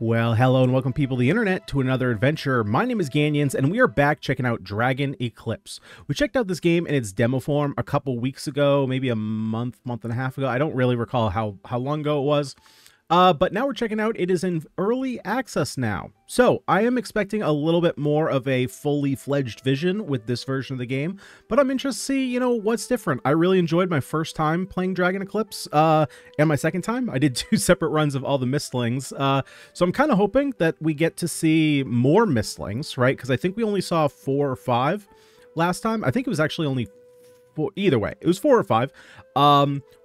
Well, hello and welcome people of the internet to another adventure. My name is Ganyonz and we are back checking out Dragon Eclipse. We checked out this game in its demo form a couple weeks ago, maybe a month and a half ago. I don't really recall how long ago it was. But now we're checking out, it is in early access now. So I am expecting a little bit more of a fully fledged vision with this version of the game, but I'm interested to see, what's different. I really enjoyed my first time playing Dragon Eclipse, and my second time. I did 2 separate runs of all the Mystlings. So I'm kind of hoping that we get to see more Mystlings, right? Because I think we only saw 4 or 5 last time. I think it was actually only either way, it was 4 or 5.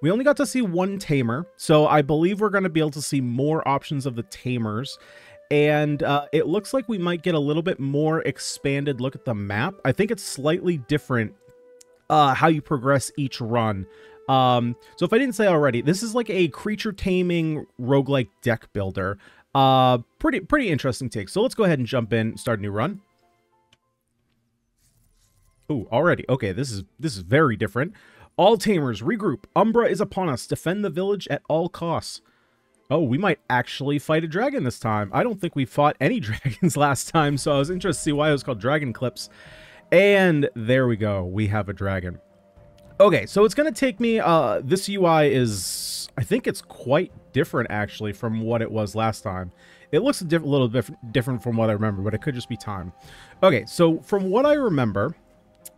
We only got to see 1 Tamer, so I believe we're going to be able to see more options of the Tamers, and it looks like we might get a little bit more expanded look at the map. I think it's slightly different how you progress each run. So if I didn't say already, this is like a creature taming roguelike deck builder. Pretty interesting take. So let's go ahead and jump in, start a new run. Ooh, already. Okay, this is very different. All Tamers, regroup. Umbra is upon us. Defend the village at all costs. Oh, we might actually fight a dragon this time. I don't think we fought any dragons last time, so I was interested to see why it was called Dragon Eclipse. And there we go. We have a dragon. Okay, so it's going to take me... this UI is... I think it's quite different, actually, from what it was last time. It looks a little different from what I remember, but it could just be time. Okay, so from what I remember...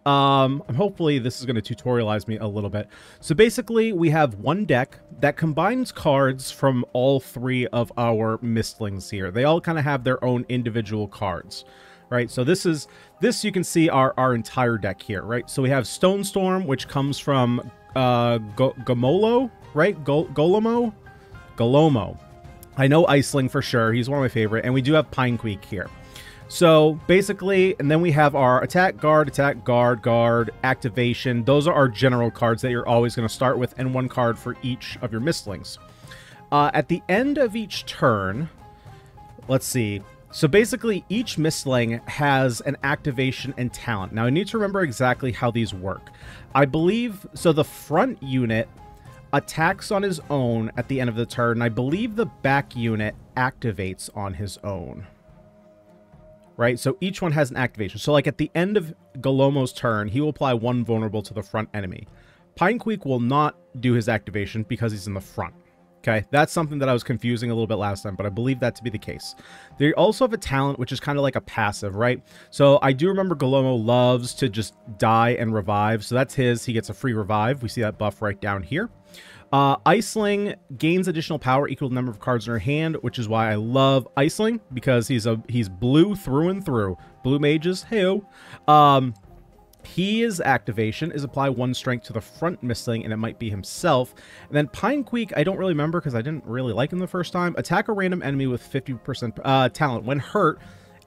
hopefully this is going to tutorialize me a little bit. So basically we have one deck that combines cards from all 3 of our Mystlings here. They all kind of have their own individual cards, right? So this you can see our entire deck here, right? So we have Stone Storm, which comes from Gamolo, right? Golomo. I know Iceling for sure. He's one of my favorite. And we do have Pinequeak here. So basically, and then we have our attack, guard, activation. Those are our general cards that you're always going to start with, and 1 card for each of your Mystlings. At the end of each turn, let's see. So basically, each Mystling has an activation and talent. Now, I need to remember exactly how these work. I believe, so the front unit attacks on his own at the end of the turn. I believe the back unit activates on his own. Right, so each one has an activation. So like at the end of Golomo's turn, he will apply 1 vulnerable to the front enemy. Pinequeak will not do his activation because he's in the front. Okay, that's something that I was confusing a little bit last time, but I believe that to be the case. They also have a talent, which is kind of like a passive, right? So I do remember Golomo loves to just die and revive. So that's his. He gets a free revive. We see that buff right down here. Iceling gains additional power equal to the number of cards in her hand, which is why I love Iceling, because he's blue through and through. Blue mages, hey-o. His activation is apply 1 strength to the front Mystling, and it might be himself. And then Pinequeak, I don't really remember because I didn't really like him the first time. Attack a random enemy with 50% talent. When hurt,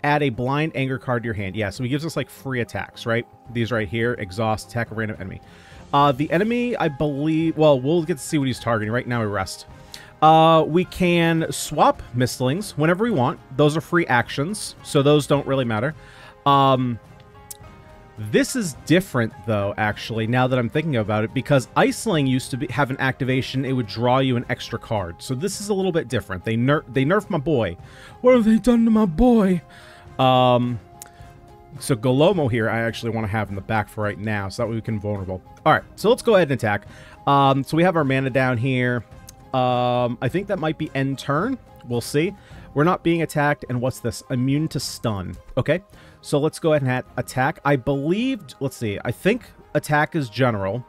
add a blind anger card to your hand. Yeah, so he gives us like free attacks, right? These right here, exhaust, attack a random enemy. The enemy, I believe... Well, we'll get to see what he's targeting. Right now, we rest. We can swap Mystlings whenever we want. Those are free actions, so those don't really matter. This is different, though, actually, now that I'm thinking about it, because Iceling used to have an activation. It would draw you an extra card. So this is a little bit different. They nerfed my boy. What have they done to my boy? So Golomo here, I actually want to have in the back for right now, so that way we can vulnerable. All right, so let's go ahead and attack. So we have our mana down here. I think that might be end turn. We'll see. We're not being attacked, and what's this? Immune to stun. Okay, so let's go ahead and attack. I believed, let's see, I think attack is general,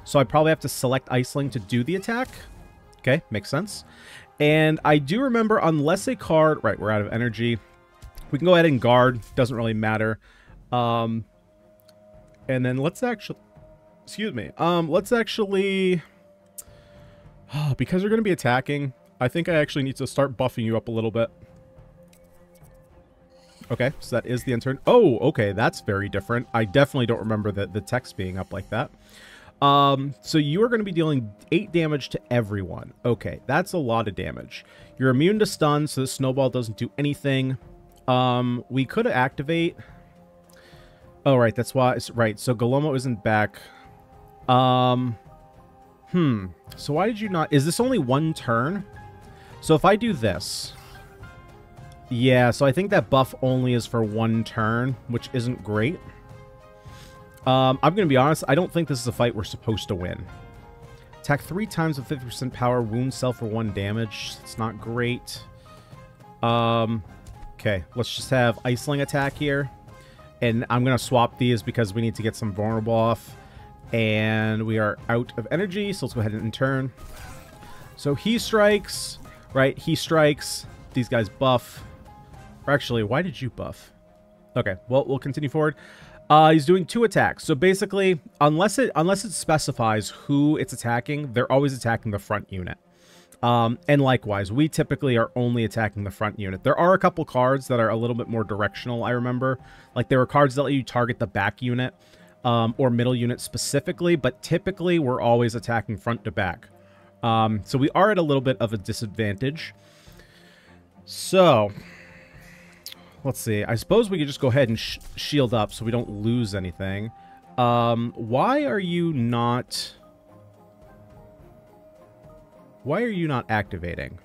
so I probably have to select Iceling to do the attack. Okay, makes sense. And I do remember, unless a card... Right, we're out of energy. We can go ahead and guard. Doesn't really matter. And then let's actually... Excuse me. Let's actually... because we're going to be attacking, I think I actually need to start buffing you up a little bit. Okay, so that is the end turn. Oh, okay, that's very different. I definitely don't remember the text being up like that. So you are going to be dealing 8 damage to everyone. Okay, that's a lot of damage. You're immune to stun, so the snowball doesn't do anything. We could activate... Oh, right, that's why... Right, so Golomo isn't back. So why did you not... Is this only 1 turn? So if I do this... Yeah, so I think that buff only is for 1 turn, which isn't great. I'm going to be honest, I don't think this is a fight we're supposed to win. Attack 3 times with 50% power, wound self for 1 damage. It's not great. Okay, let's just have Iceling attack here. And I'm going to swap these because we need to get some vulnerable off. And we are out of energy, so let's go ahead and turn. So he strikes, right? He strikes. These guys buff. Or actually, why did you buff? Okay, well, we'll continue forward. He's doing 2 attacks. So basically, unless it specifies who it's attacking, they're always attacking the front unit. And likewise, we typically are only attacking the front unit. There are a couple cards that are a little bit more directional, I remember. Like, there were cards that let you target the back unit, or middle unit specifically, but typically we're always attacking front to back. So we are at a little bit of a disadvantage. So, let's see. I suppose we could just go ahead and shield up so we don't lose anything. Why are you not... Why are you not activating?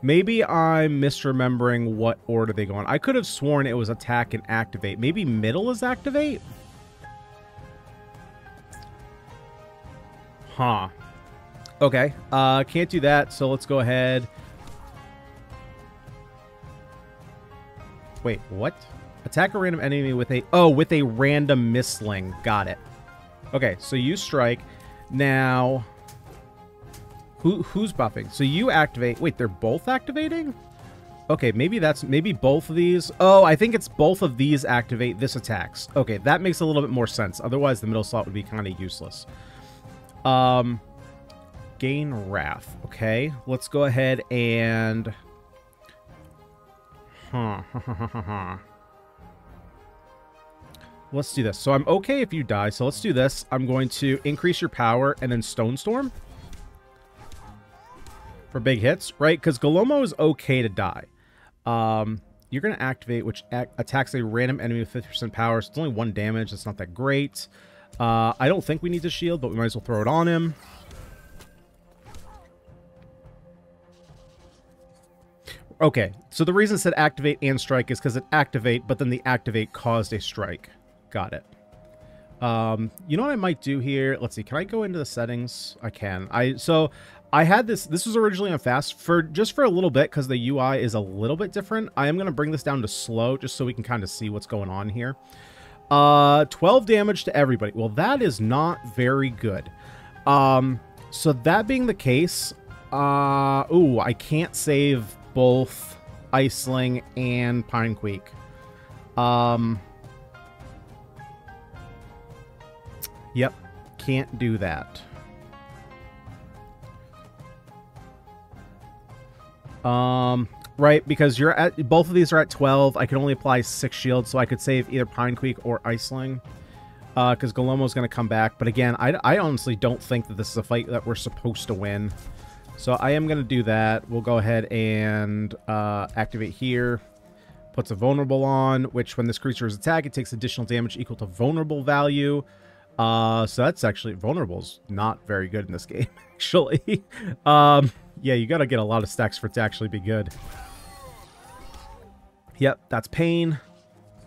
Maybe I'm misremembering what order they go in. I could have sworn it was attack and activate. Maybe middle is activate? Huh. Okay. Can't do that, so let's go ahead. Wait, what? Attack a random enemy with a... Oh, with a random Mystling. Got it. Okay, so you strike. Now... Who's buffing? So you activate... Wait, they're both activating? Okay, maybe that's... Maybe both of these... Oh, I think it's both of these activate this attacks. Okay, that makes a little bit more sense. Otherwise, the middle slot would be kind of useless. Gain Wrath. Okay, let's go ahead and... Let's do this. So I'm okay if you die, so let's do this. I'm going to increase your power and then Stone Storm for big hits, right? Because Galomo is okay to die. You're going to activate, which attacks a random enemy with 50% power. So it's only 1 damage. It's not that great. I don't think we need to shield, but we might as well throw it on him. Okay, so the reason it said activate and strike is because it activate, but then the activate caused a strike. Got it. You know what I might do here? Let's see. Can I go into the settings? I can. So I had this. This was originally on fast for just for a little bit because the UI is a little bit different. I am going to bring this down to slow just so we can kind of see what's going on here. 12 damage to everybody. Well, that is not very good. So that being the case, ooh, I can't save both Iceling and Pinequeak. Yep, can't do that. Right, because you're at both of these are at 12. I can only apply 6 shields, so I could save either Pinequeak or Iceling. Because Galomo's going to come back. But again, I honestly don't think that this is a fight that we're supposed to win. So I am going to do that. We'll go ahead and activate here. Puts a vulnerable on, which when this creature is attacked, it takes additional damage equal to vulnerable value. So that's actually... Vulnerable's not very good in this game, actually. Yeah, you got to get a lot of stacks for it to actually be good. Yep, that's pain.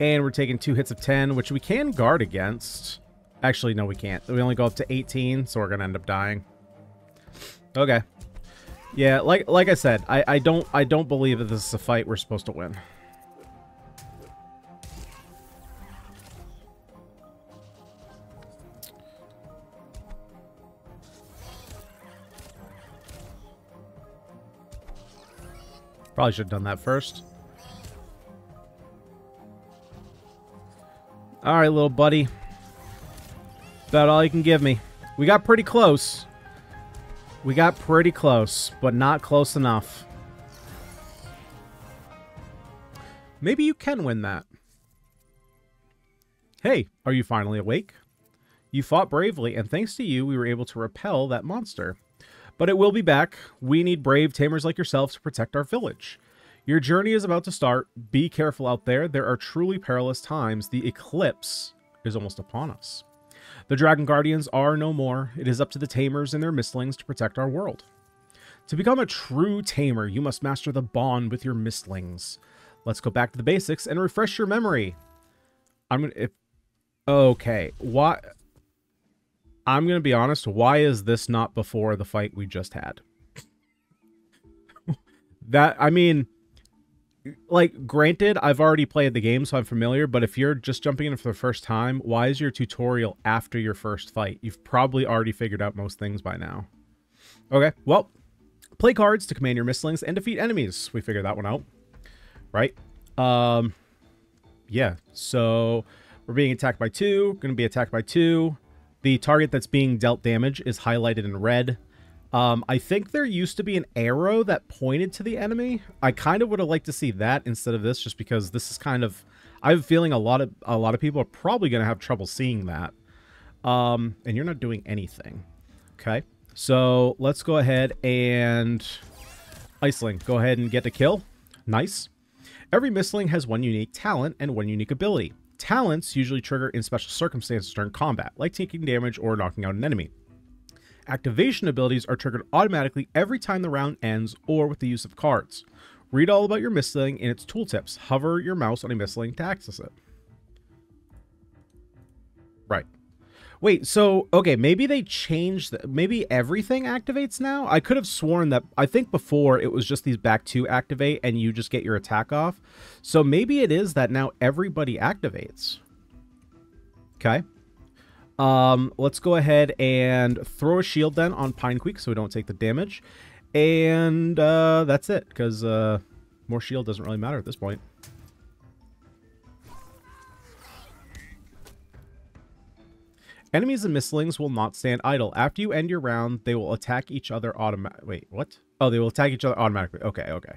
And we're taking 2 hits of 10, which we can guard against. Actually, no, we can't. We only go up to 18, so we're going to end up dying. Okay. Yeah, like I said, I don't believe that this is a fight we're supposed to win. Probably should have done that first. Alright, little buddy. About all you can give me. We got pretty close. We got pretty close, but not close enough. Maybe you can win that. Hey, are you finally awake? You fought bravely, and thanks to you, we were able to repel that monster. But it will be back. We need brave tamers like yourself to protect our village. Your journey is about to start. Be careful out there. There are truly perilous times. The eclipse is almost upon us. The Dragon Guardians are no more. It is up to the Tamers and their Mystlings to protect our world. To become a true Tamer, you must master the bond with your Mystlings. Let's go back to the basics and refresh your memory. Okay, why... I'm going to be honest, why is this not before the fight we just had? I mean, like, granted, I've already played the game, so I'm familiar, but if you're just jumping in for the first time, why is your tutorial after your first fight? You've probably already figured out most things by now. Okay, well, play cards to command your Mystlings and defeat enemies. We figured that one out, right? Yeah, so we're being attacked by 2, going to be attacked by 2. The target that's being dealt damage is highlighted in red. I think there used to be an arrow that pointed to the enemy. I kind of would have liked to see that instead of this, just because this is kind of... I have a feeling a lot of people are probably going to have trouble seeing that. And you're not doing anything. Okay, so let's go ahead and... Iceling, go ahead and get the kill. Nice. Every Mystling has one unique talent and one unique ability. Talents usually trigger in special circumstances during combat, like taking damage or knocking out an enemy. Activation abilities are triggered automatically every time the round ends or with the use of cards. Read all about your Mystling in its tooltips. Hover your mouse on a Mystling to access it. Right. Wait, so, okay, maybe they changed... maybe everything activates now? I could have sworn that... I think before it was just these back 2 activate and you just get your attack off. So maybe it is that now everybody activates. Okay. Let's go ahead and throw a shield then on Pinequeak so we don't take the damage. And that's it, because more shield doesn't really matter at this point. Enemies and Mystlings will not stand idle. After you end your round, they will attack each other automatically. Wait, what? Oh, they will attack each other automatically. Okay, okay.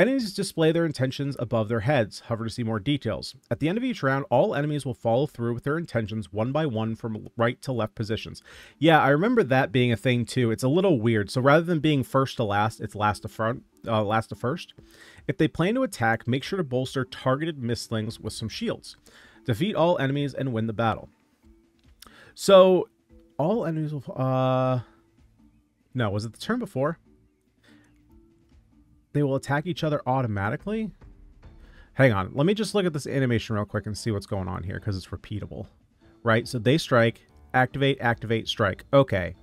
Enemies display their intentions above their heads. Hover to see more details. At the end of each round, all enemies will follow through with their intentions one by one from right to left positions. Yeah, I remember that being a thing too. It's a little weird. So rather than being first to last, it's last to front, last to first. If they plan to attack, make sure to bolster targeted Mystlings with some shields. Defeat all enemies and win the battle. So, all enemies will... no, was it the turn before? They will attack each other automatically? Hang on, let me just look at this animation real quick and see what's going on here, because it's repeatable. Right, so they strike, activate, activate, strike. Okay.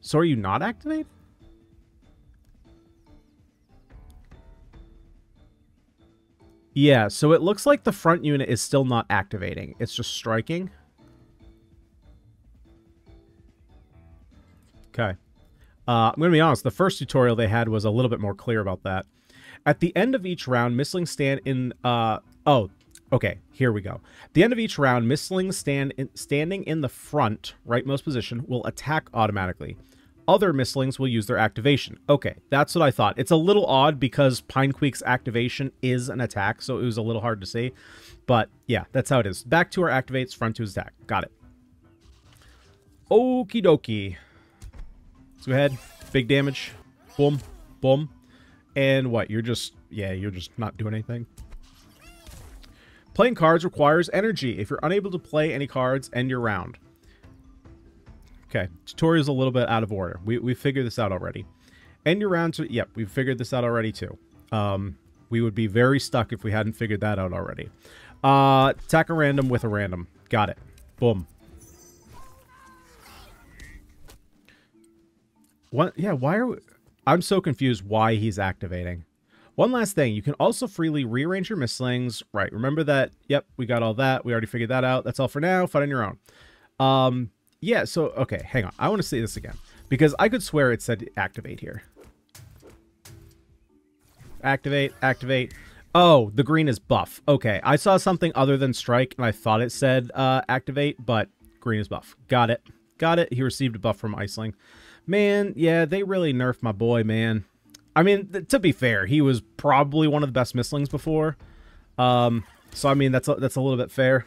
So are you not activate? Yeah, so it looks like the front unit is still not activating. It's just striking. Okay. I'm going to be honest, the first tutorial they had was a little bit more clear about that. At the end of each round, Mystlings stand in... oh, okay, here we go. At the end of each round, Mystlings standing in the front, rightmost position, will attack automatically. Other Mystlings will use their activation. Okay, that's what I thought. It's a little odd because Pinequeak's activation is an attack, so it was a little hard to see. But, yeah, that's how it is. Back to our activates, front to his attack. Got it. Okie dokie. Let's go ahead. Big damage. Boom. Boom. And what? You're just... yeah, you're just not doing anything. Playing cards requires energy. If you're unable to play any cards, end your round. Okay. Tutorial's a little bit out of order. We figured this out already. End your round to... yep, we've figured this out already too. We would be very stuck if we hadn't figured that out already. Attack a random with a random. Got it. Boom. What? Yeah, why are we... I'm so confused why he's activating. One last thing. You can also freely rearrange your Mystlings. Right, remember that? Yep, we got all that. We already figured that out. That's all for now. Fight on your own. Yeah, so, okay, hang on. I want to say this again. Because I could swear it said activate here. Activate, activate. Oh, the green is buff. Okay, I saw something other than strike, and I thought it said activate, but green is buff. Got it. Got it. He received a buff from Iceling. Man, yeah, they really nerfed my boy, man. I mean, to be fair, he was probably one of the best Mystlings before. So, I mean, that's a little bit fair.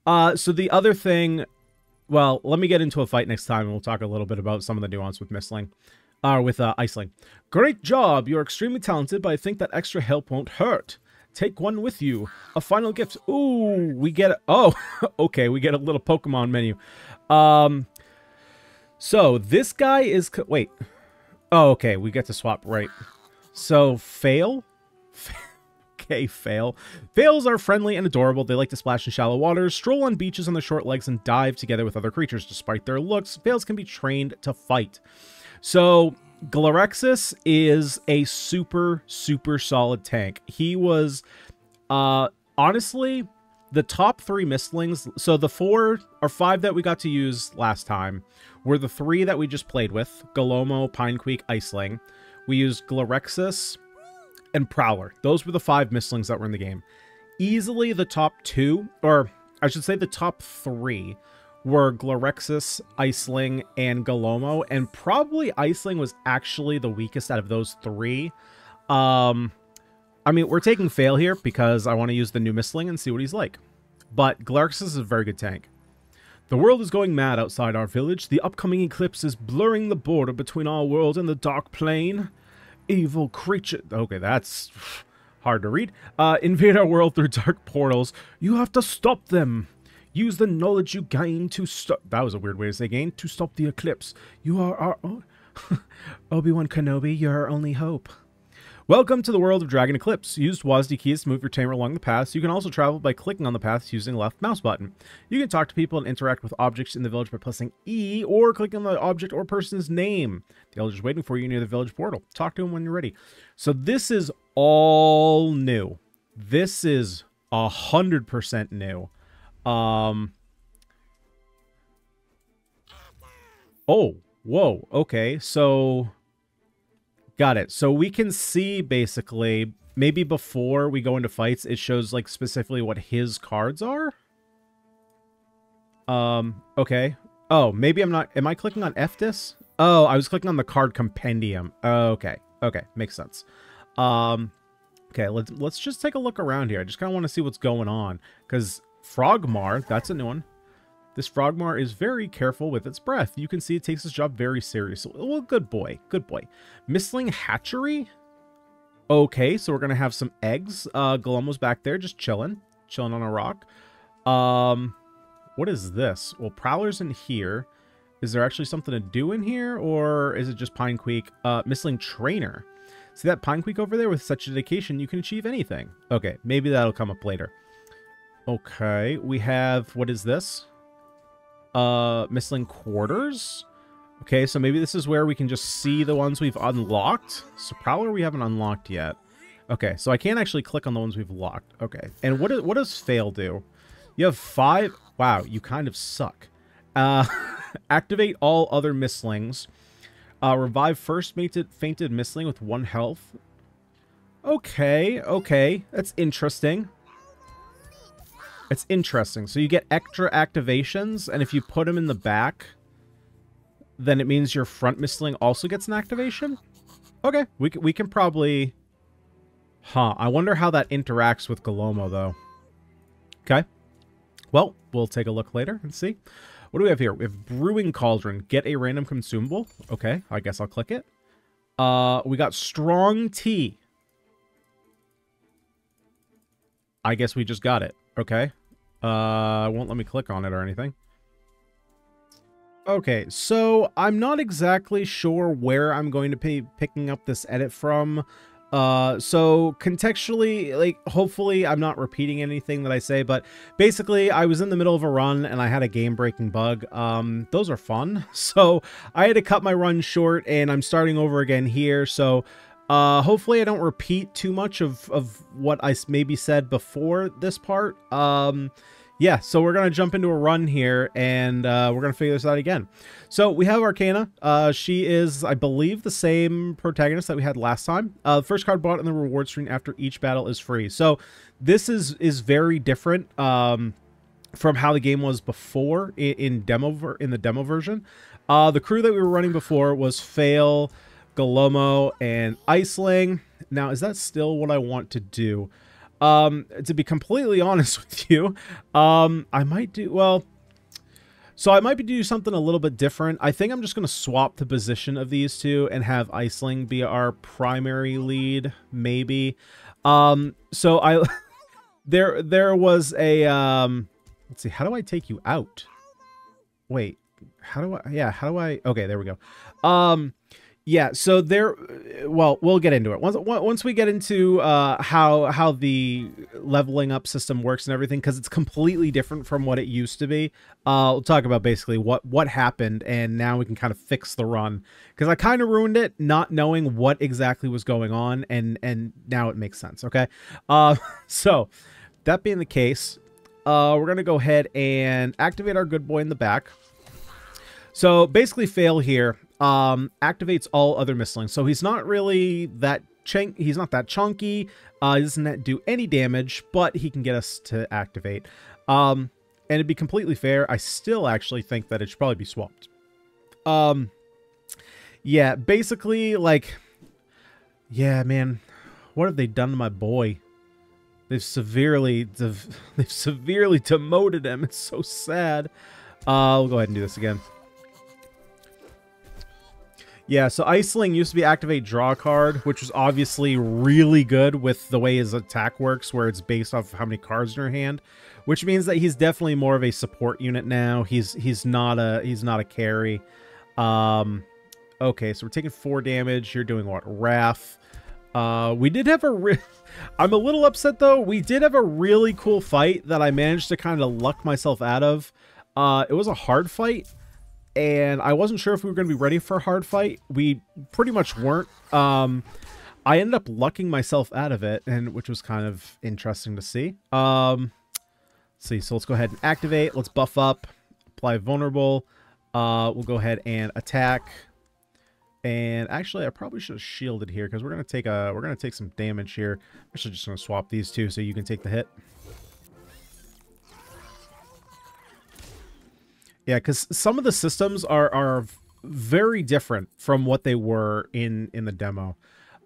So the other thing... well, let me get into a fight next time, and we'll talk a little bit about some of the nuance with Mystling. With Iceling. Great job! You're extremely talented, but I think that extra help won't hurt. Take one with you. A final gift. Ooh, we get... Oh, okay, we get a little Pokemon menu. So, this guy is... Wait. Oh, okay, we get to swap, right. So, Fail? Okay, Fail. Fails are friendly and adorable. They like to splash in shallow waters, stroll on beaches on their short legs, and dive together with other creatures. Despite their looks, Fails can be trained to fight. So, Glorexus is a super, super solid tank. He was, honestly, the top 3 Mystlings. So, the 4 or 5 that we got to use last time were the 3 that we just played with. Galomo, Pinequeak, Iceling. We used Glorexus and Prowler. Those were the 5 Mystlings that were in the game. Easily the top 2, or I should say the top 3, were Glorexus, Iceling, and Galomo, and probably Iceling was actually the weakest out of those 3. I mean, we're taking Fail here because I want to use the new Mystling and see what he's like. But Glorexus is a very good tank. The world is going mad outside our village. The upcoming eclipse is blurring the border between our world and the dark plane. Evil creature... Okay, that's hard to read. Invade our world through dark portals. You have to stop them. Use the knowledge you gain to stop... That was a weird way to say gain. To stop the eclipse. You are our... Obi-Wan Kenobi, you're our only hope. Welcome to the world of Dragon Eclipse. Use WASD keys to move your Tamer along the paths. You can also travel by clicking on the paths using the left mouse button. You can talk to people and interact with objects in the village by pressing E or clicking on the object or person's name. The elder is waiting for you near the village portal. Talk to him when you're ready. So this is all new. This is 100% new. Oh, whoa, okay, so... Got it. So we can see, basically, maybe before we go into fights, it shows, like, specifically what his cards are? Okay. Oh, maybe I'm not... Am I clicking on FDIS? Oh, I was clicking on the card compendium. Okay. Okay, makes sense. Okay, let's just take a look around here. I just kind of want to see what's going on. Because Frogmar, that's a new one. This Frogmar is very careful with its breath. You can see it takes its job very seriously. Well, good boy. Good boy. Mystling Hatchery? Okay, so we're going to have some eggs. Galomo's back there just chilling. Chilling on a rock. What is this? Well, Prowler's in here. Is there actually something to do in here? Or is it just Pinequeak? Mystling Trainer. See that Pinequeak over there? With such dedication, you can achieve anything. Okay, maybe that'll come up later. Okay, we have... What is this? Mystling Quarters. Okay, so maybe this is where we can just see the ones we've unlocked. So Prowler we haven't unlocked yet. Okay, so I can't actually click on the ones we've locked. Okay, and what does Fail do? You have 5... Wow, you kind of suck. Activate all other Mystlings. Revive first fainted Mystling with 1 health. Okay, okay, that's interesting. It's interesting. So you get extra activations, and if you put them in the back, then it means your front Mystling also gets an activation? Okay, we can probably... Huh, I wonder how that interacts with Galomo, though. Okay. Well, we'll take a look later and see. What do we have here? We have Brewing Cauldron. Get a random consumable. Okay, I guess I'll click it. We got Strong Tea. I guess we just got it. Okay. Won't let me click on it or anything. Okay, so I'm not exactly sure where I'm going to be picking up this edit from. So contextually, like, hopefully I'm not repeating anything that I say, but basically I was in the middle of a run and I had a game-breaking bug. Those are fun. So I had to cut my run short and I'm starting over again here. So hopefully I don't repeat too much of what I maybe said before this part. Yeah, so we're going to jump into a run here, and we're going to figure this out again. So we have Arcana. She is, I believe, the same protagonist that we had last time. The first card bought in the reward screen after each battle is free. So this is very different from how the game was before in the demo version. The crew that we were running before was Fail, Galomo, and Iceling. Now, is that still what I want to do? To be completely honest with you, I might do, well, So I might be doing something a little bit different. I think I'm just going to swap the position of these two and have Iceling be our primary lead, maybe. So I there was a let's see, how do I take you out? Wait, how do I okay, there we go. Yeah, so there, well, we'll get into it. Once we get into how the leveling up system works and everything, because it's completely different from what it used to be. We'll talk about basically what happened, and now we can kind of fix the run. Because I kind of ruined it, not knowing what exactly was going on, and now it makes sense, okay? So, that being the case, we're going to go ahead and activate our good boy in the back. So, basically fail here. Activates all other Mystlings. So he's not really that he's not that chunky. He doesn't do any damage, but he can get us to activate. And it'd be completely fair. I still actually think that it should probably be swapped. Yeah, basically, like, yeah, man, what have they done to my boy? They've severely demoted him. It's so sad. We'll go ahead and do this again. Yeah, so Iceling used to be activate draw a card, which was obviously really good with the way his attack works, where it's based off of how many cards in your hand, which means that he's definitely more of a support unit now. He's not a carry. Okay, so we're taking 4 damage. You're doing what? Wrath. We did have I'm a little upset though. We did have a really cool fight that I managed to kind of luck myself out of. It was a hard fight. And I wasn't sure if we were going to be ready for a hard fight. We pretty much weren't. I ended up lucking myself out of it, which was kind of interesting to see. Let's see, so let's go ahead and activate. Let's buff up, apply vulnerable. We'll go ahead and attack. And actually, I probably should have shielded here because we're gonna take some damage here. I'm actually just gonna swap these two so you can take the hit. Yeah, because some of the systems are very different from what they were in the demo.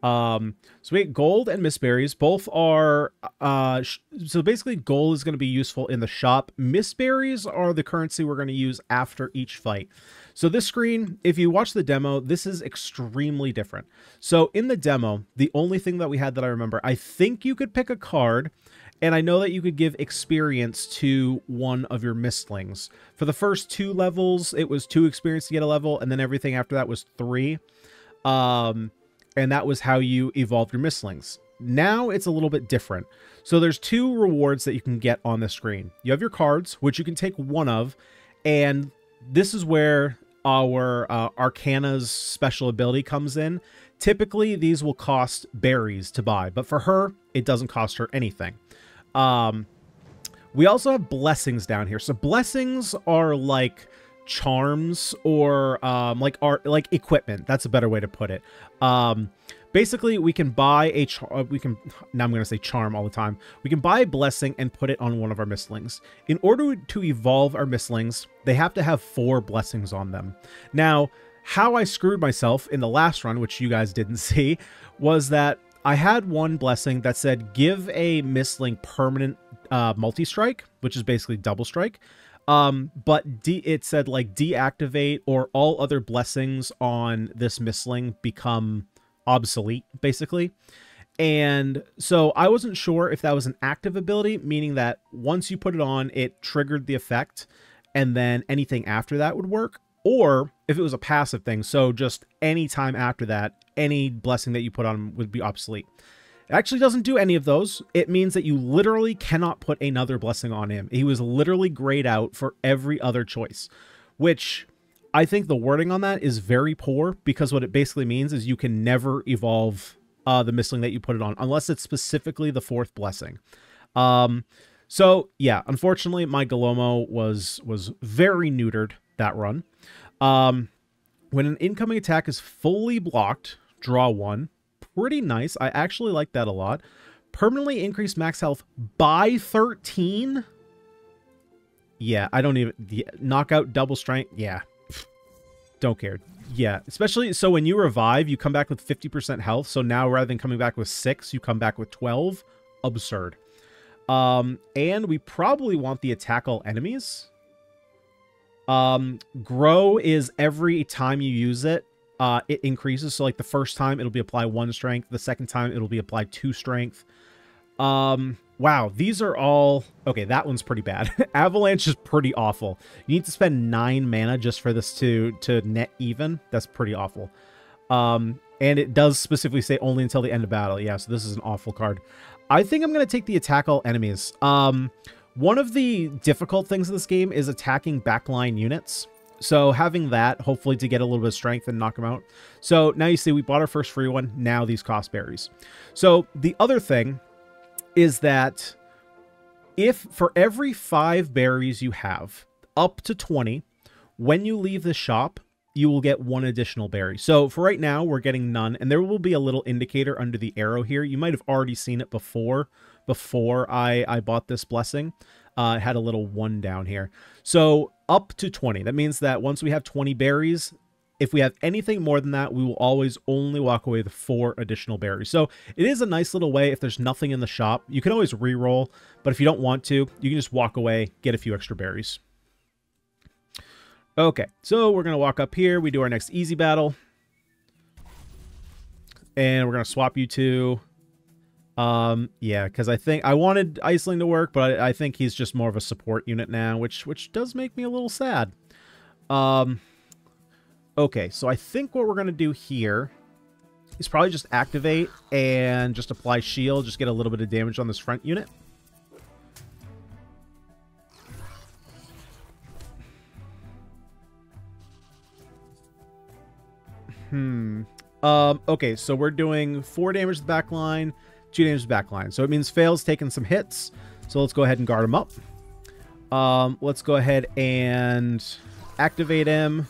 So we get gold and mistberries. Both are... so basically, gold is going to be useful in the shop. Mistberries are the currency we're going to use after each fight. So this screen, if you watch the demo, this is extremely different. So in the demo, the only thing that we had that I remember, I think you could pick a card... And I know that you could give experience to one of your Mystlings. For the first 2 levels, it was 2 experience to get a level, and then everything after that was 3. And that was how you evolved your Mystlings. Now it's a little bit different. So there's 2 rewards that you can get on the screen. You have your cards, which you can take one of, and this is where our Arcana's special ability comes in. Typically, these will cost berries to buy, but for her, it doesn't cost her anything. We also have blessings down here. So blessings are like charms or like equipment. That's a better way to put it. Basically, we can buy a now I'm going to say charm all the time. We can buy a blessing and put it on one of our Mystlings. In order to evolve our Mystlings, they have to have 4 blessings on them. Now, how I screwed myself in the last run, which you guys didn't see, was that I had one blessing that said give a Mystling permanent multi-strike, which is basically double strike. But it said like deactivate or all other blessings on this Mystling become obsolete, basically. And so I wasn't sure if that was an active ability, meaning that once you put it on, it triggered the effect, and then anything after that would work. Or if it was a passive thing, so just any time after that, any blessing that you put on would be obsolete. It actually doesn't do any of those. It means that you literally cannot put another blessing on him. He was literally grayed out for every other choice, which I think the wording on that is very poor, because what it basically means is you can never evolve the Mystling that you put it on, unless it's specifically the 4th blessing. So yeah, unfortunately, my Galomo was very neutered that run. When an incoming attack is fully blocked, draw 1. Pretty nice. I actually like that a lot. Permanently increase max health by 13. Yeah, I don't even... knockout, double strength. Yeah. Don't care. Yeah, especially... So when you revive, you come back with 50% health. So now rather than coming back with 6, you come back with 12. Absurd. And we probably want the attack all enemies. Grow is every time you use it, it increases. So like the first time it'll be apply 1 strength. The second time it'll be applied 2 strength. Wow, these are all... Okay, that one's pretty bad. Avalanche is pretty awful. You need to spend 9 mana just for this to net even. That's pretty awful. And it does specifically say only until the end of battle. Yeah, so this is an awful card. I think I'm going to take the attack all enemies. One of the difficult things in this game is attacking backline units. So having that, hopefully to get a little bit of strength and knock them out. So now you see we bought our first free one. Now these cost berries. So the other thing is that if for every 5 berries you have, up to 20, when you leave the shop, you will get 1 additional berry. So for right now, we're getting none, and there will be a little indicator under the arrow here. You might have already seen it before I bought this blessing. It had a little 1 down here. So up to 20. That means that once we have 20 berries, if we have anything more than that, we will always only walk away with 4 additional berries. So it is a nice little way if there's nothing in the shop. You can always re-roll, but if you don't want to, you can just walk away, get a few extra berries. Okay, so we're going to walk up here. We do our next easy battle. And we're going to swap you to... yeah, because I think I wanted Iceling to work, but I think he's just more of a support unit now, which does make me a little sad. Okay, so I think what we're going to do here is probably just activate and just apply shield, just get a little bit of damage on this front unit. Okay, so we're doing 4 damage to the back line, 2 damage to the back line. So it means Fail's taking some hits. So let's go ahead and guard him up. Let's go ahead and activate him,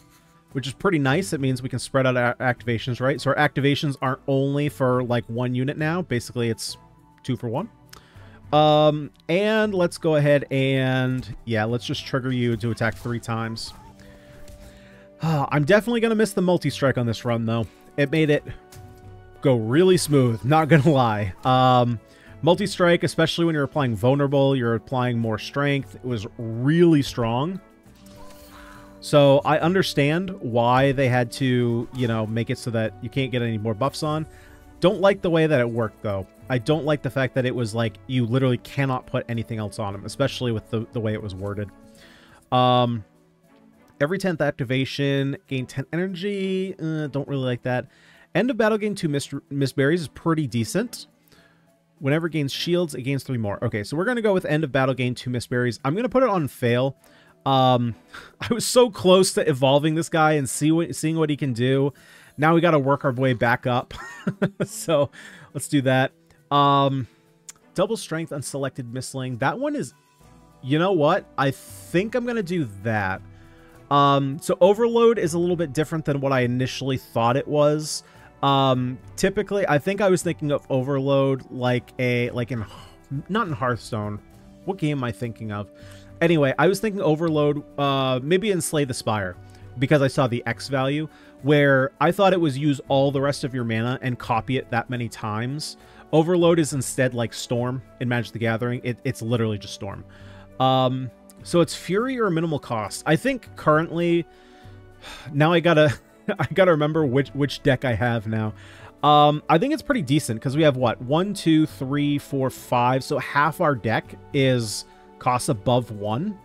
which is pretty nice. It means we can spread out our activations, right? So our activations aren't only for like 1 unit now. Basically, it's 2 for 1. And let's go ahead and, yeah, let's just trigger you to attack 3 times. I'm definitely going to miss the multi-strike on this run, though. It made it go really smooth, not going to lie. Multi-strike, especially when you're applying vulnerable, you're applying more strength. It was really strong. So I understand why they had to, you know, make it so that you can't get any more buffs on. Don't like the way that it worked, though. I don't like the fact that it was like you literally cannot put anything else on him, especially with the way it was worded. Every 10th activation, gain 10 energy. Don't really like that. End of battle, gain 2 mist berries is pretty decent. Whenever it gains shields, it gains 3 more. Okay, so we're going to go with end of battle, gain 2 mist berries. I'm going to put it on fail. I was so close to evolving this guy and seeing what he can do. Now we got to work our way back up. So let's do that. Double strength, unselected Mystling. That one is... You know what? I think I'm going to do that. So Overload is a little bit different than what I initially thought it was. Typically, I think I was thinking of Overload not in Hearthstone. What game am I thinking of? Anyway, I was thinking Overload, maybe in Slay the Spire, because I saw the X value, where I thought it was use all the rest of your mana and copy it that many times. Overload is instead like Storm in Magic the Gathering. It's literally just Storm. So it's Fury or minimal cost. I think currently, now I gotta remember which deck I have now. I think it's pretty decent because we have what, 1, 2, 3, 4, 5. So half our deck is costs above 1,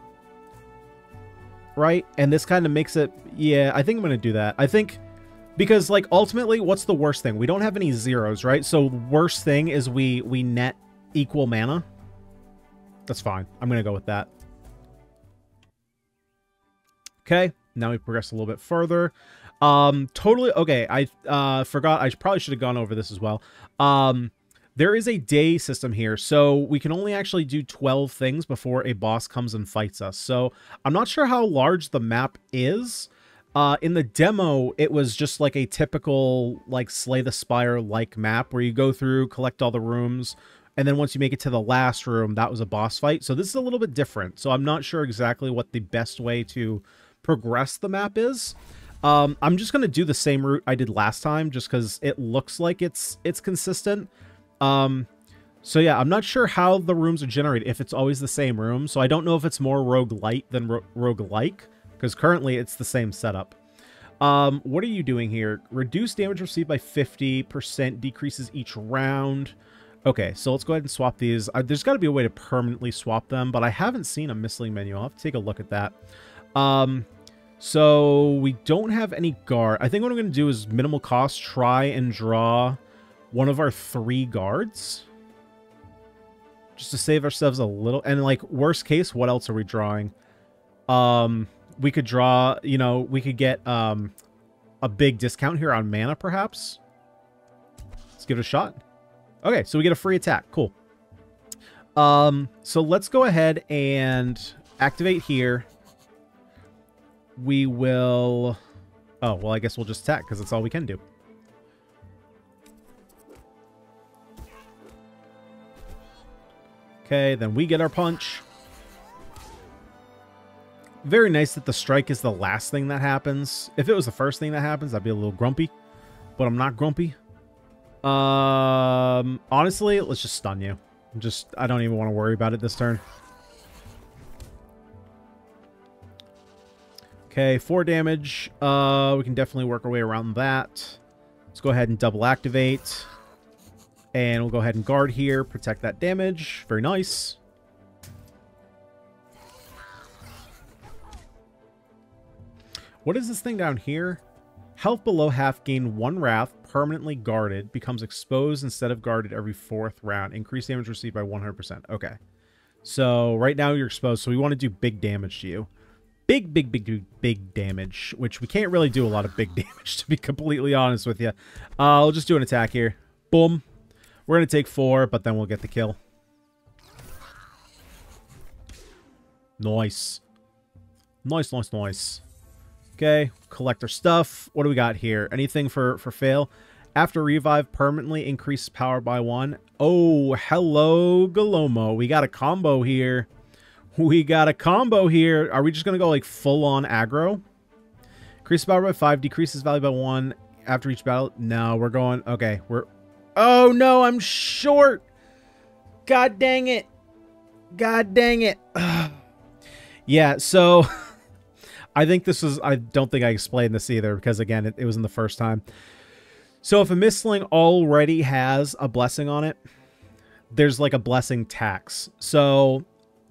right? And this kind of makes it, yeah. I think I'm gonna do that. I think because like ultimately, what's the worst thing? We don't have any zeros, right? So worst thing is we net equal mana. That's fine. I'm gonna go with that. Okay, now we progress a little bit further. Totally, okay, I forgot, I probably should have gone over this as well. There is a day system here, so we can only actually do 12 things before a boss comes and fights us. So I'm not sure how large the map is. In the demo, it was just like a typical, like, Slay the Spire-like map, where you go through, collect all the rooms, and then once you make it to the last room, that was a boss fight. So this is a little bit different, so I'm not sure exactly what the best way to progress the map is. I'm just going to do the same route I did last time, just because it looks like it's consistent. So yeah, I'm not sure how the rooms are generated, if it's always the same room. So I don't know if it's more roguelite than roguelike, because currently it's the same setup. What are you doing here? Reduce damage received by 50%, decreases each round. Okay, so let's go ahead and swap these. There's got to be a way to permanently swap them, but I haven't seen a Mystling menu. I'll have to take a look at that. So we don't have any guard. I think what I'm going to do is minimal cost, try and draw one of our 3 guards. Just to save ourselves a little. And like, worst case, what else are we drawing? We could draw, you know, we could get a big discount here on mana, perhaps. Let's give it a shot. Okay, so we get a free attack. Cool. So let's go ahead and activate here. We will... Oh, well, I guess we'll just attack, because that's all we can do. Okay, then we get our punch. Very nice that the strike is the last thing that happens. If it was the first thing that happens, I'd be a little grumpy. But I'm not grumpy. Honestly, let's just stun you. I don't even want to worry about it this turn. Okay, 4 damage. We can definitely work our way around that. Let's go ahead and double activate. And we'll go ahead and guard here. Protect that damage. Very nice. What is this thing down here? Health below half, gain 1 wrath, permanently guarded, becomes exposed instead of guarded every 4th round. Increase damage received by 100%. Okay. So right now you're exposed, so we want to do big damage to you. Big damage, which we can't really do a lot of big damage, to be completely honest with you. I'll just do an attack here. Boom. We're going to take 4, but then we'll get the kill. Nice. Nice. Okay, collect our stuff. What do we got here? Anything for fail? After revive, permanently increase power by 1. Oh, hello, Galomo. We got a combo here. Are we just going to go like full on aggro? Increase power by 5, decreases value by 1 after each battle. No, we're going... Okay, Oh, no, I'm short. God dang it. Yeah, so... I think this was... I don't think I explained this either, because, again, it was in the first time. So if a Mystling already has a blessing on it, there's like a blessing tax. So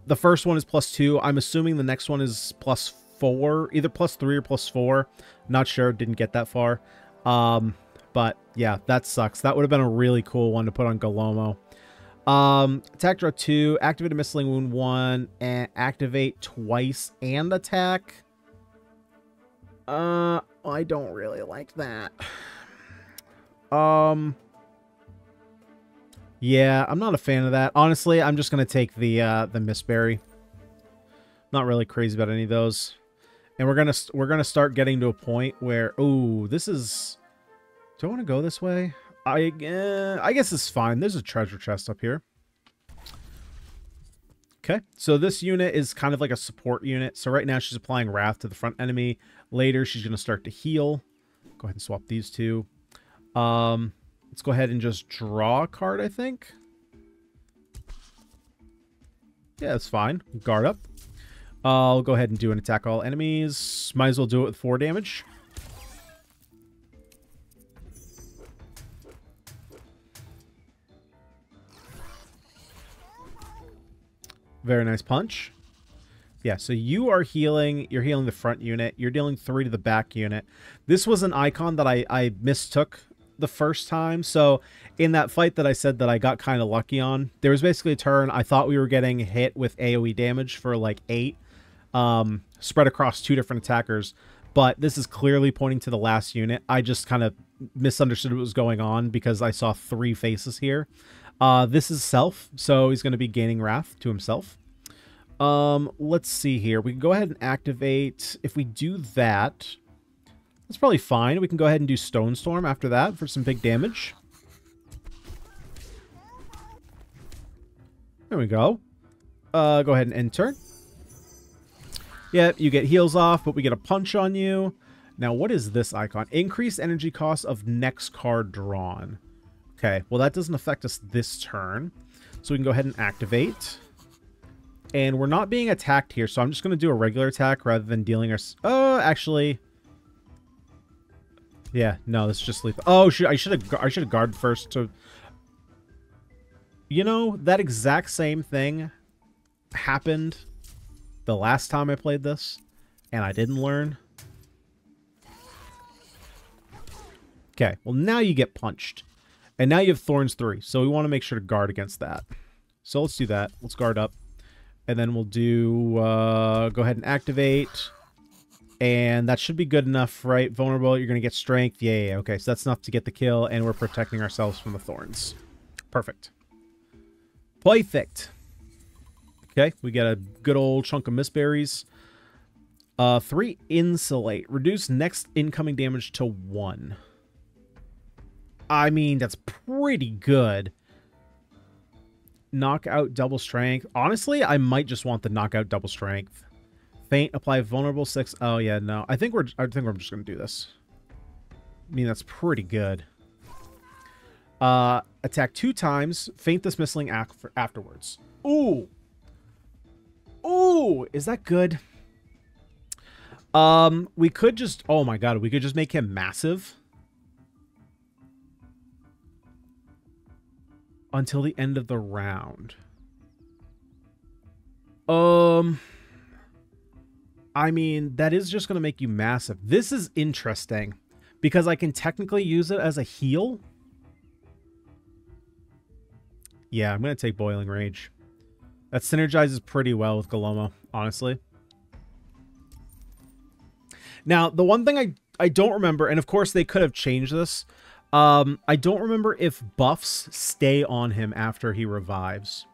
the first one is +2. I'm assuming the next one is +4, either +3 or +4. Not sure. Didn't get that far. But yeah, that sucks. That would have been a really cool one to put on Galomo. Attack draw 2, activate a Mystling wound 1, and activate twice and attack. I don't really like that. Yeah, I'm not a fan of that. Honestly, I'm just gonna take the Mistberry. Not really crazy about any of those. And we're gonna start getting to a point where, oh, this is... Do I want to go this way? I guess it's fine. There's a treasure chest up here. Okay, so this unit is kind of like a support unit. So right now she's applying Wrath to the front enemy. Later, she's going to start to heal. Go ahead and swap these two. Let's go ahead and just draw a card, I think. Yeah, that's fine. Guard up. I'll go ahead and do an attack all enemies. Might as well do it with 4 damage. Very nice punch. Yeah, so you are healing. You're healing the front unit. You're dealing 3 to the back unit. This was an icon that I mistook the first time. So in that fight that I said that I got kind of lucky on, there was basically a turn. I thought we were getting hit with AoE damage for like 8, spread across 2 different attackers. But this is clearly pointing to the last unit. I just kind of misunderstood what was going on because I saw 3 faces here. This is Self, so he's going to be gaining Wrath to himself. Let's see here. We can go ahead and activate. If we do that, that's probably fine. We can go ahead and do Stone Storm after that for some big damage. There we go. Go ahead and end turn. Yep, you get heals off, but we get a punch on you. Now, what is this icon? Increase energy cost of next card drawn. Okay, well, that doesn't affect us this turn. So we can go ahead and activate. And we're not being attacked here, so I'm just going to do a regular attack rather than dealing our... actually... Yeah, no, this is just lethal. Oh, I should have guarded first to... You know, that exact same thing happened the last time I played this, and I didn't learn. Okay, well, now you get punched. And now you have Thorns 3, so we want to make sure to guard against that. So let's do that. Let's guard up. And then we'll do... go ahead and activate... And that should be good enough, right? Vulnerable, you're going to get strength. Yeah, okay. So that's enough to get the kill, and we're protecting ourselves from the thorns. Perfect. Perfect. Okay, we got a good old chunk of mistberries. 3 insulate. Reduce next incoming damage to 1. I mean, that's pretty good. Knockout double strength. Honestly, I might just want the knockout double strength. Faint, apply vulnerable 6. Oh yeah, no. I think we're just gonna do this. I mean, that's pretty good. Attack 2 times. Faint this Mystling afterwards. Ooh. Ooh, is that good? We could just... Oh my god, we could just make him massive. Until the end of the round. I mean, that is just going to make you massive. This is interesting. Because I can technically use it as a heal. Yeah, I'm going to take Boiling Rage. That synergizes pretty well with Galomo, honestly. Now, the one thing I don't remember, and of course they could have changed this. I don't remember if buffs stay on him after he revives.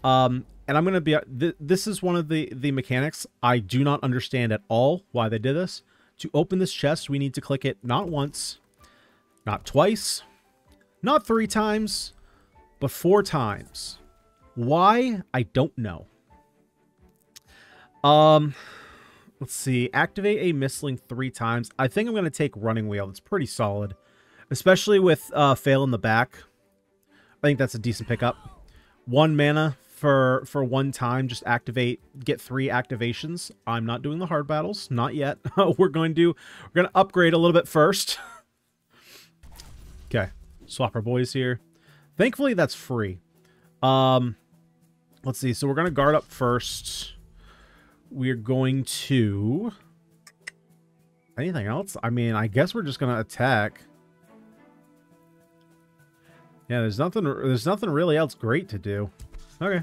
And I'm going to be... This is one of the mechanics I do not understand at all why they did this. To open this chest, we need to click it not once, not twice, not 3 times, but 4 times. Why? I don't know. Let's see. Activate a Mystling 3 times. I think I'm going to take Running Wheel. It's pretty solid. Especially with Fail in the back. I think that's a decent pickup. 1 mana for 1 time. Just activate. Get 3 activations. I'm not doing the hard battles. Not yet. We're going to upgrade a little bit first. Okay. Swap our boys here. Thankfully, that's free. Let's see. So we're going to guard up first. We're going to... Anything else? I mean, I guess we're just going to attack. Yeah, there's nothing really else great to do. Okay.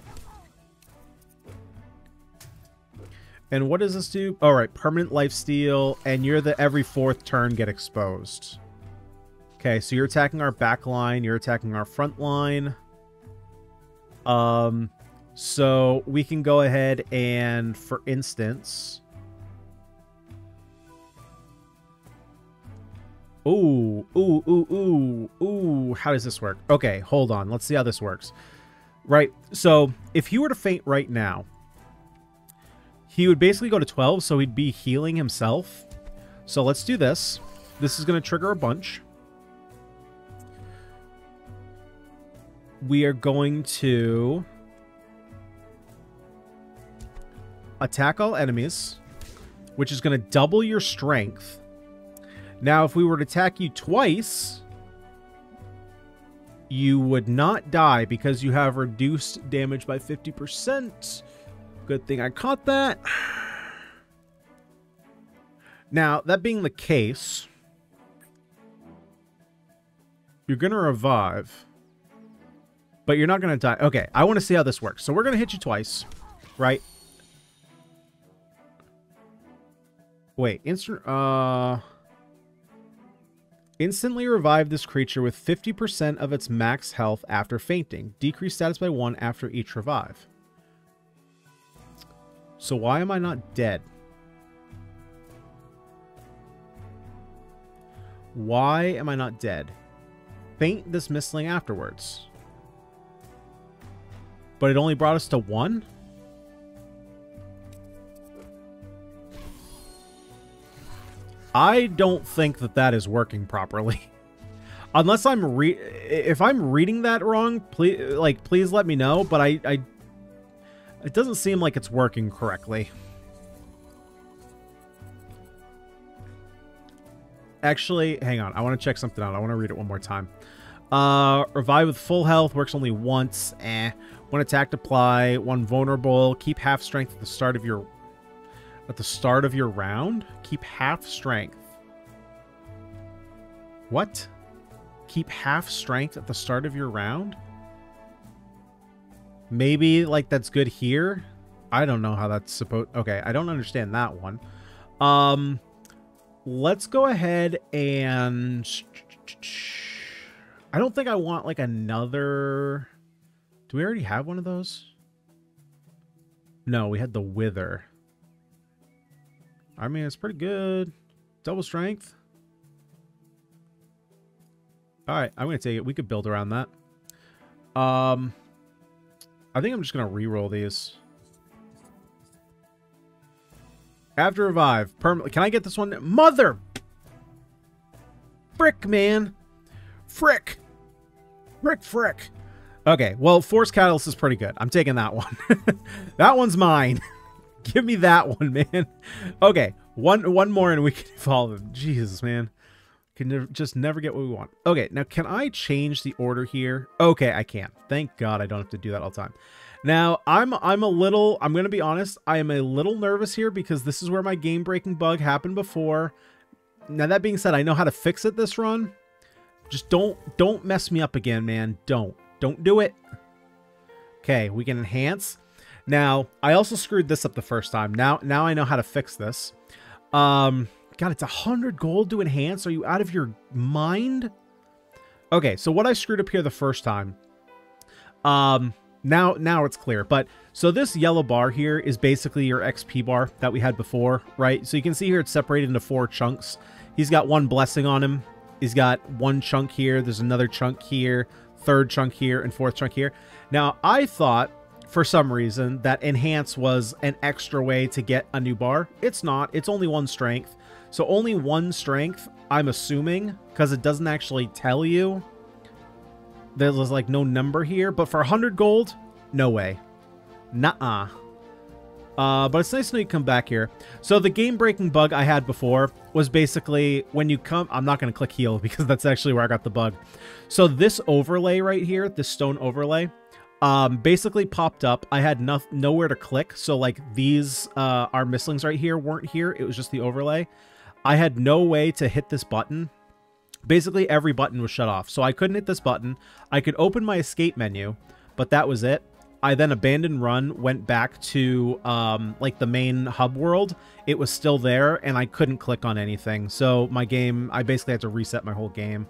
And what does this do? All right, permanent lifesteal, and you're the every 4th turn get exposed. Okay, so you're attacking our back line, you're attacking our front line. So we can go ahead and, for instance... Ooh, ooh, ooh, ooh, ooh. How does this work? Okay, hold on. Let's see how this works. Right, so if he were to faint right now, he would basically go to 12, so he'd be healing himself. So let's do this. This is going to trigger a bunch. We are going to attack all enemies, which is going to double your strength. Now, if we were to attack you twice, you would not die because you have reduced damage by 50%. Good thing I caught that. Now, that being the case, you're going to revive, but you're not going to die. Okay, I want to see how this works. So we're going to hit you twice, right? Wait, instantly revive this creature with 50% of its max health after fainting. Decrease status by 1 after each revive. So why am I not dead? Why am I not dead? Faint this Mystling afterwards. But it only brought us to 1? I don't think that is working properly. Unless if I'm reading that wrong, please let me know. But It doesn't seem like it's working correctly. Actually, hang on. I want to check something out. I want to read it one more time. Revive with full health. Works only once. One attack to apply. One vulnerable. Keep half strength at the start of your... At the start of your round? Keep half strength. What? Keep half strength at the start of your round? Maybe, like, that's good here? I don't know how that's supposed... Okay, I don't understand that one. Let's go ahead and... I don't think I want, like, another... Do we already have one of those? No, we had the Wither. I mean, it's pretty good. Double strength. Alright, I'm going to take it. We could build around that. I think I'm just going to reroll these. After revive. Permanently. Can I get this one? Mother! Frick, man. Frick. Frick. Okay, well, Force Catalyst is pretty good. I'm taking that one. That one's mine. Give me that one, man. Okay, one more and we can evolve him. Jesus, man. Can just never get what we want. Okay, now can I change the order here? Okay, I can. Thank God I don't have to do that all the time. Now, I'm going to be honest, I am a little nervous here because this is where my game-breaking bug happened before. Now, that being said, I know how to fix it this run. Just don't mess me up again, man. Don't do it. Okay, we can enhance. Now, I also screwed this up the first time. Now I know how to fix this. God, it's 100 gold to enhance. Are you out of your mind? Okay, so what I screwed up here the first time. Now it's clear. But so this yellow bar here is basically your XP bar that we had before, right? So you can see here it's separated into 4 chunks. He's got 1 blessing on him. He's got 1 chunk here. There's another chunk here, 3rd chunk here, and 4th chunk here. Now, I thought for some reason that enhance was an extra way to get a new bar. It's not. It's only 1 strength. So only 1 strength, I'm assuming, because it doesn't actually tell you. There's like no number here, but for 100 gold, no way. Nuh-uh. But it's nice to know you come back here. So the game-breaking bug I had before was basically when you come... I'm not going to click heal because that's actually where I got the bug. So this overlay right here, this stone overlay, basically popped up. I had nowhere to click. So like these, our Mystlings right here weren't here. It was just the overlay. I had no way to hit this button. Basically every button was shut off. So I couldn't hit this button. I could open my escape menu, but that was it. I then abandoned run, went back to like the main hub world. It was still there, and I couldn't click on anything. So my game, I basically had to reset my whole game.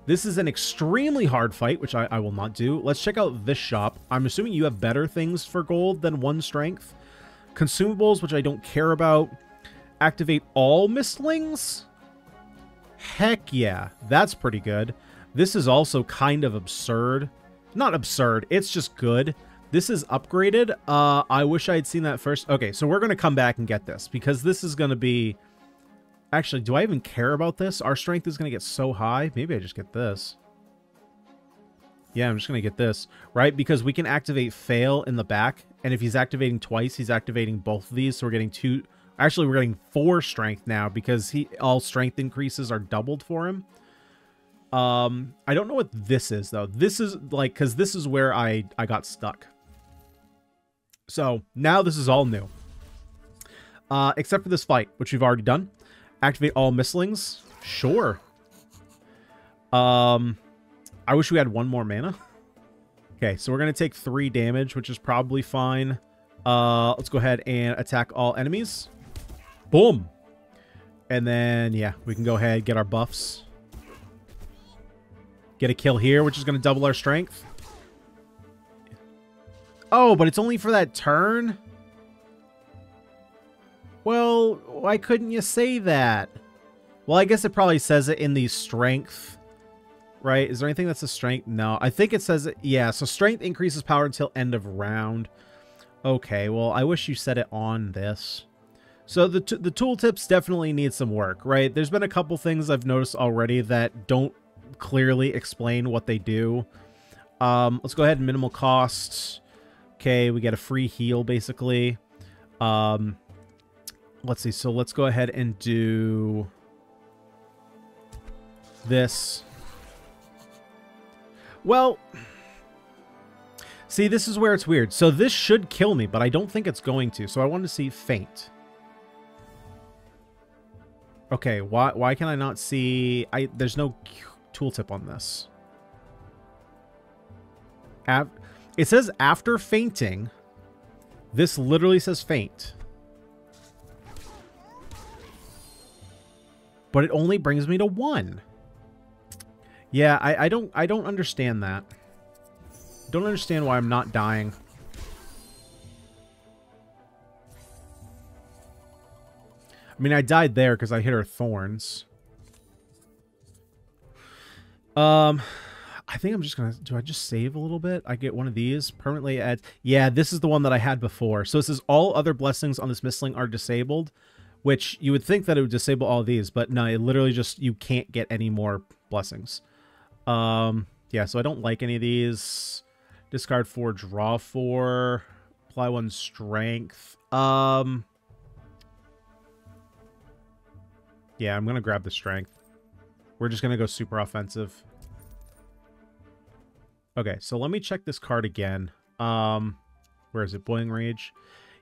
This is an extremely hard fight, which I will not do. Let's check out this shop. I'm assuming you have better things for gold than 1 strength. Consumables, which I don't care about. Activate all Mystlings? Heck yeah, that's pretty good. This is also kind of absurd. Not absurd, it's just good. This is upgraded. I wish I had seen that first. Okay, so we're going to come back and get this because this is going to be... Actually, do I even care about this? Our strength is going to get so high. Maybe I just get this. Yeah, I'm just going to get this, right? Because we can activate fail in the back. And if he's activating twice, he's activating both of these. So we're getting 2... Actually, we're getting 4 strength now because all strength increases are doubled for him. I don't know what this is, though. This is, like, because this is where I got stuck. So, now this is all new. Except for this fight, which we've already done. Activate all Mystlings. Sure. I wish we had 1 more mana. Okay, so we're going to take 3 damage, which is probably fine. Let's go ahead and attack all enemies. Boom. And then, yeah, we can go ahead, get our buffs. Get a kill here, which is going to double our strength. Oh, but it's only for that turn? Well, why couldn't you say that? Well, I guess it probably says it in the strength, right? Is there anything that's a strength? No, I think it says it. Yeah, so strength increases power until end of round. Okay, well, I wish you said it on this. So the tooltips definitely need some work, right? There's been a couple things I've noticed already that don't clearly explain what they do. Let's go ahead and minimal costs. Okay, we get a free heal, basically. Let's see. So let's go ahead and do this. Well, see, this is where it's weird. So this should kill me, but I don't think it's going to. So I wanted to see faint. Okay, why can I not see... There's no tooltip on this. It says after fainting. This literally says faint. But it only brings me to 1. Yeah, I don't understand that. Don't understand why I'm not dying. I mean, I died there because I hit her thorns. I think I'm just gonna... Do I just save a little bit? I get one of these. Permanently add... Yeah, this is the one that I had before. So it says all other blessings on this Mystling are disabled. Which you would think that it would disable all these. But no, it literally just... You can't get any more blessings. Yeah, so I don't like any of these. Discard 4, draw 4. Apply 1 strength. Yeah, I'm gonna grab the strength. We're just gonna go super offensive. Okay, so let me check this card again. Where is it? Boiling Rage.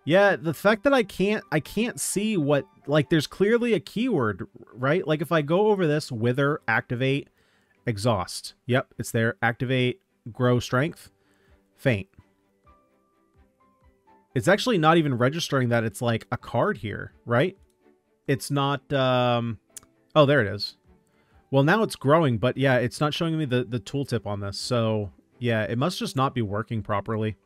Yeah, the fact that I can't see what... Like, there's clearly a keyword, right? Like, if I go over this, Wither, Activate, Exhaust. Yep, it's there. Activate, Grow Strength, Faint. It's actually not even registering that it's, like, a card here, right? It's not... Oh, there it is. Well, now it's growing, but yeah, it's not showing me the tooltip on this. So, yeah, it must just not be working properly.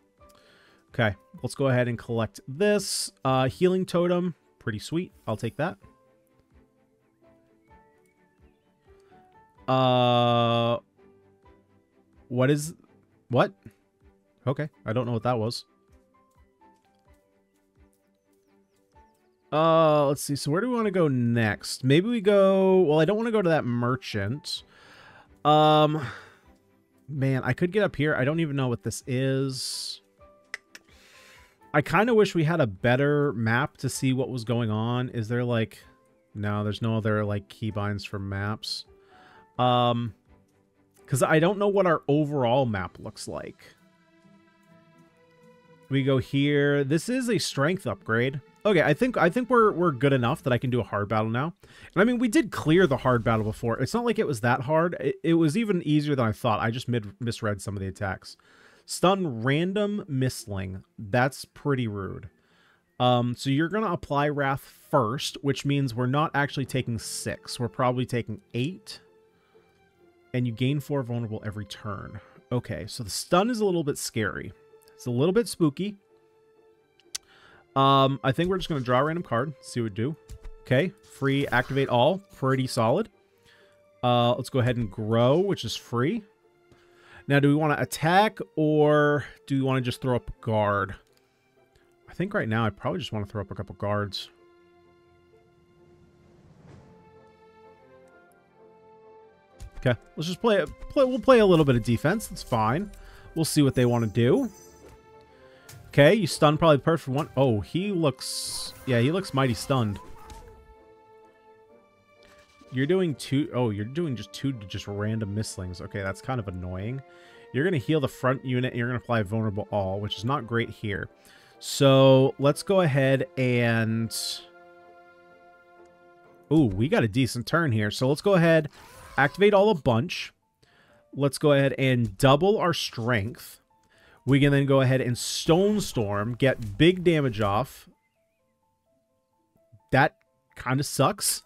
Okay, let's go ahead and collect this. Healing Totem, pretty sweet. I'll take that. What is... What? Okay, I don't know what that was. Let's see. So where do we want to go next? Maybe we go... Well, I don't want to go to that merchant. Man, I could get up here. I don't even know what this is. I kind of wish we had a better map to see what was going on. Is there like... No, there's no other like keybinds for maps. Because I don't know what our overall map looks like. We go here. This is a strength upgrade. Okay, I think we're good enough that I can do a hard battle now. And I mean, we did clear the hard battle before. It's not like it was that hard. It was even easier than I thought. I just misread some of the attacks. Stun random Mystling. That's pretty rude. So you're going to apply Wrath first, which means we're not actually taking 6. We're probably taking 8. And you gain 4 vulnerable every turn. Okay, so the stun is a little bit scary. It's a little bit spooky. I think we're just going to draw a random card. See what we do. Okay, free activate all. Pretty solid. Let's go ahead and grow, which is free. Now, do we want to attack or do we want to just throw up a guard? I think right now I probably just want to throw up a couple guards. Okay, let's just play. We'll play a little bit of defense. That's fine. We'll see what they want to do. Okay, you stunned probably the perfect one. Oh, he looks... Yeah, he looks mighty stunned. You're doing 2... Oh, you're doing just 2 just random Mystlings. Okay, that's kind of annoying. You're going to heal the front unit, and you're going to apply Vulnerable All, which is not great here. So, let's go ahead and... Ooh, we got a decent turn here. So, let's go ahead, activate all a bunch. Let's go ahead and double our strength. We can then go ahead and Stone Storm, get big damage off. That kind of sucks.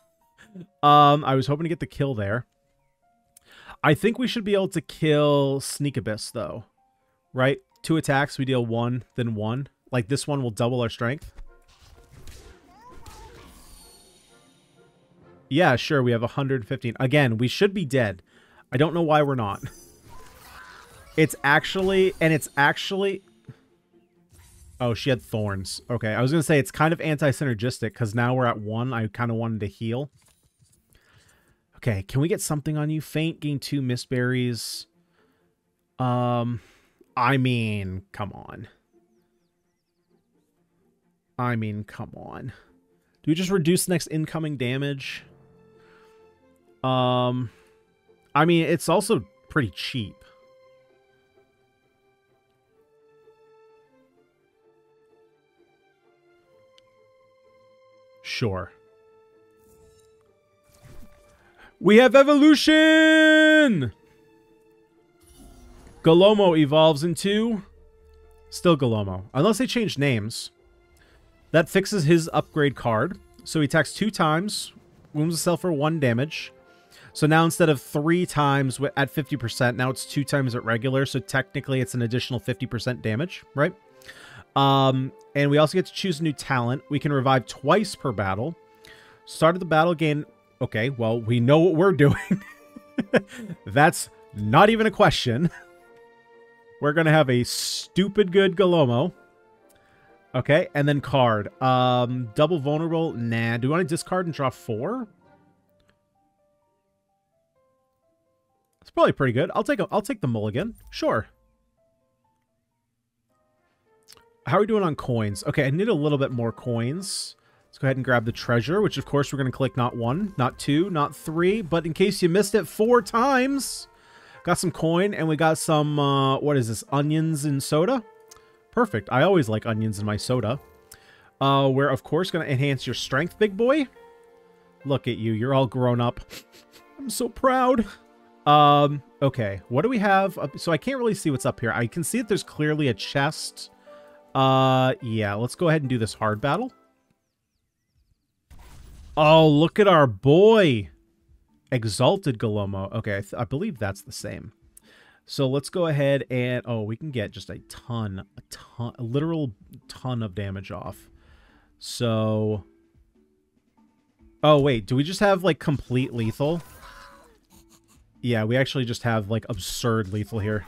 I was hoping to get the kill there. I think we should be able to kill Sneak Abyss, though. Right? 2 attacks, we deal 1, then 1. Like, this one will double our strength. Yeah, sure, we have 115. Again, we should be dead. I don't know why we're not. It's actually... Oh, she had thorns. Okay, I was going to say it's kind of anti-synergistic because now we're at 1. I kind of wanted to heal. Okay, can we get something on you? Faint, gain 2 mist berries. I mean, come on. I mean, come on. Do we just reduce next incoming damage? I mean, it's also pretty cheap. Sure. We have evolution! Galomo evolves into... Still Galomo. Unless they change names. That fixes his upgrade card. So he attacks 2 times. Wounds himself for 1 damage. So now instead of 3 times at 50%, now it's 2 times at regular. So technically it's an additional 50% damage, right? And we also get to choose a new talent. We can revive twice per battle. Start of the battle, gain... Okay, well, we know what we're doing. That's not even a question. We're going to have a stupid good Galomo. Okay, and then card. Double vulnerable. Nah, do we want to discard and draw 4? It's probably pretty good. I'll take the mulligan. Sure. How are we doing on coins? Okay, I need a little bit more coins. Let's go ahead and grab the treasure, which of course we're going to click not 1, not 2, not 3, but in case you missed it 4 times. Got some coin, and we got some, what is this, onions and soda? Perfect. I always like onions in my soda. We're, of course, going to enhance your strength, big boy. Look at you. You're all grown up. I'm so proud. Okay. What do we have? So I can't really see what's up here. I can see that there's clearly a chest. Yeah, let's go ahead and do this hard battle. Oh, look at our boy. Exalted Galomo. Okay, I believe that's the same. So let's go ahead and... Oh, we can get just a literal ton of damage off. So... Oh, wait. Do we just have, like, complete lethal? Yeah, we actually just have, like, absurd lethal here.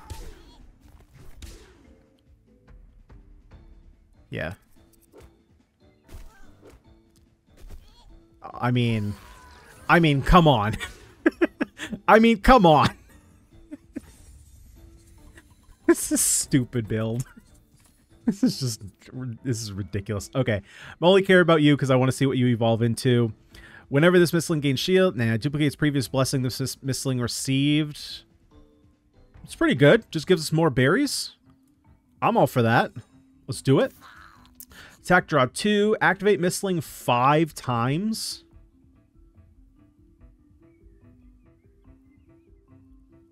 Yeah. I mean, come on. I mean, come on. This is stupid build. This is ridiculous. Okay. I'm only care about you because I want to see what you evolve into. Whenever this Mystling gains shield, duplicates previous blessing this Mystling received. It's pretty good. Just gives us more berries. I'm all for that. Let's do it. Attack, draw 2. Activate Mystling 5 times.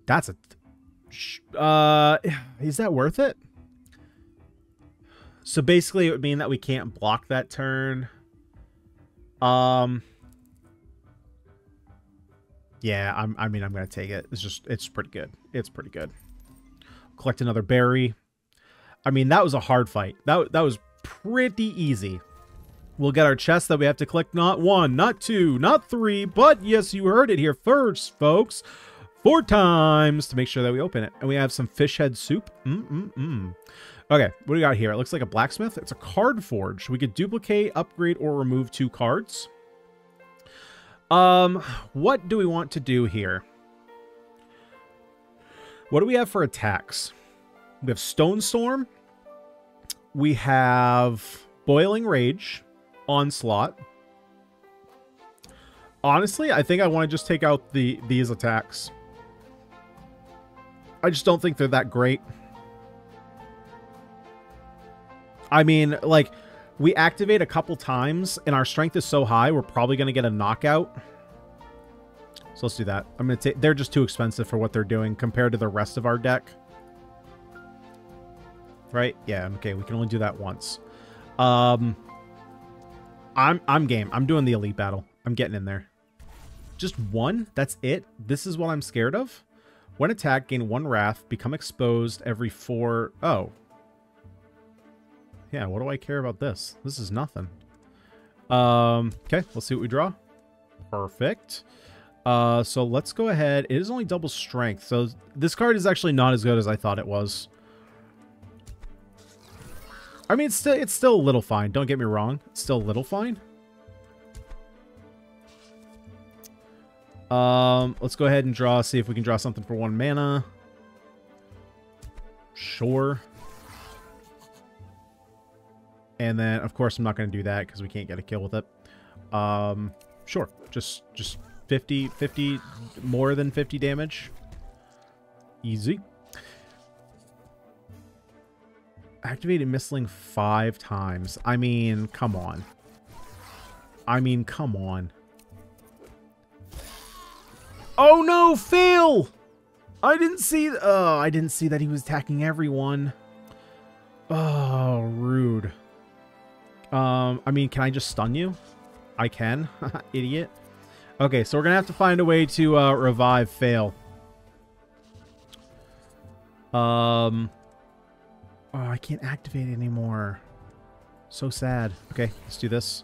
That's a... is that worth it? So basically it would mean that we can't block that turn. Yeah, I mean, I'm going to take it. It's pretty good. It's pretty good. Collect another berry. I mean, that was a hard fight. That was pretty easy. We'll get our chest that we have to collect not 1, not 2, not 3, but yes, you heard it here first, folks. 4 times to make sure that we open it. And we have some fish head soup. Okay, what do we got here? It looks like a blacksmith. It's a card forge. We could duplicate, upgrade, or remove 2 cards. What do we want to do here? What do we have for attacks? We have Stone Storm. We have Boiling Rage, Onslaught. Honestly, I think I want to just take out these attacks. I just don't think they're that great. I mean, like, we activate a couple times, and our strength is so high, we're probably going to get a knockout. So let's do that. I'm going to take... They're just too expensive for what they're doing compared to the rest of our deck. Right? Yeah, okay, we can only do that once. I'm game. I'm doing the elite battle. I'm getting in there. Just 1? That's it? This is what I'm scared of? When attacked, gain 1 wrath, become exposed every 4... Oh. Yeah, what do I care about this? This is nothing. Okay, let's see what we draw. Perfect. So let's go ahead. It is only double strength, so this card is actually not as good as I thought it was. I mean, it's still a little fine. Don't get me wrong. It's still a little fine. Let's go ahead and draw. See if we can draw something for 1 mana. Sure. And then, of course, I'm not going to do that because we can't get a kill with it. Sure. Just 50, more than 50 damage. Easy. Activated Mystling 5 times. I mean, come on. Come on. Oh no, fail! I didn't see that he was attacking everyone. Oh, rude. I mean, can I just stun you? I can. Idiot. Okay, so we're gonna have to find a way to revive fail. Oh, I can't activate it anymore. So sad. Okay, let's do this.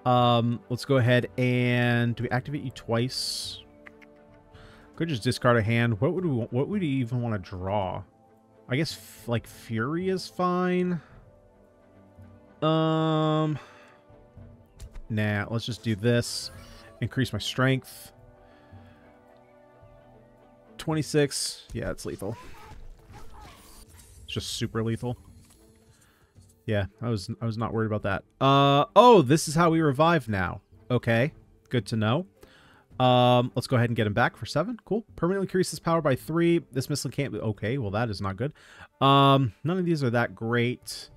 Let's go ahead and do we activate you twice? Could just discard a hand. What would we even want to draw? I guess like Fury is fine. Nah, let's just do this. Increase my strength. 26. Yeah, it's lethal. It's just super lethal. Yeah, I was not worried about that. Oh, this is how we revive now. Okay, good to know. Let's go ahead and get him back for 7. Cool. Permanently increase his power by 3. This missile can't be... Okay, well, that is not good. None of these are that great.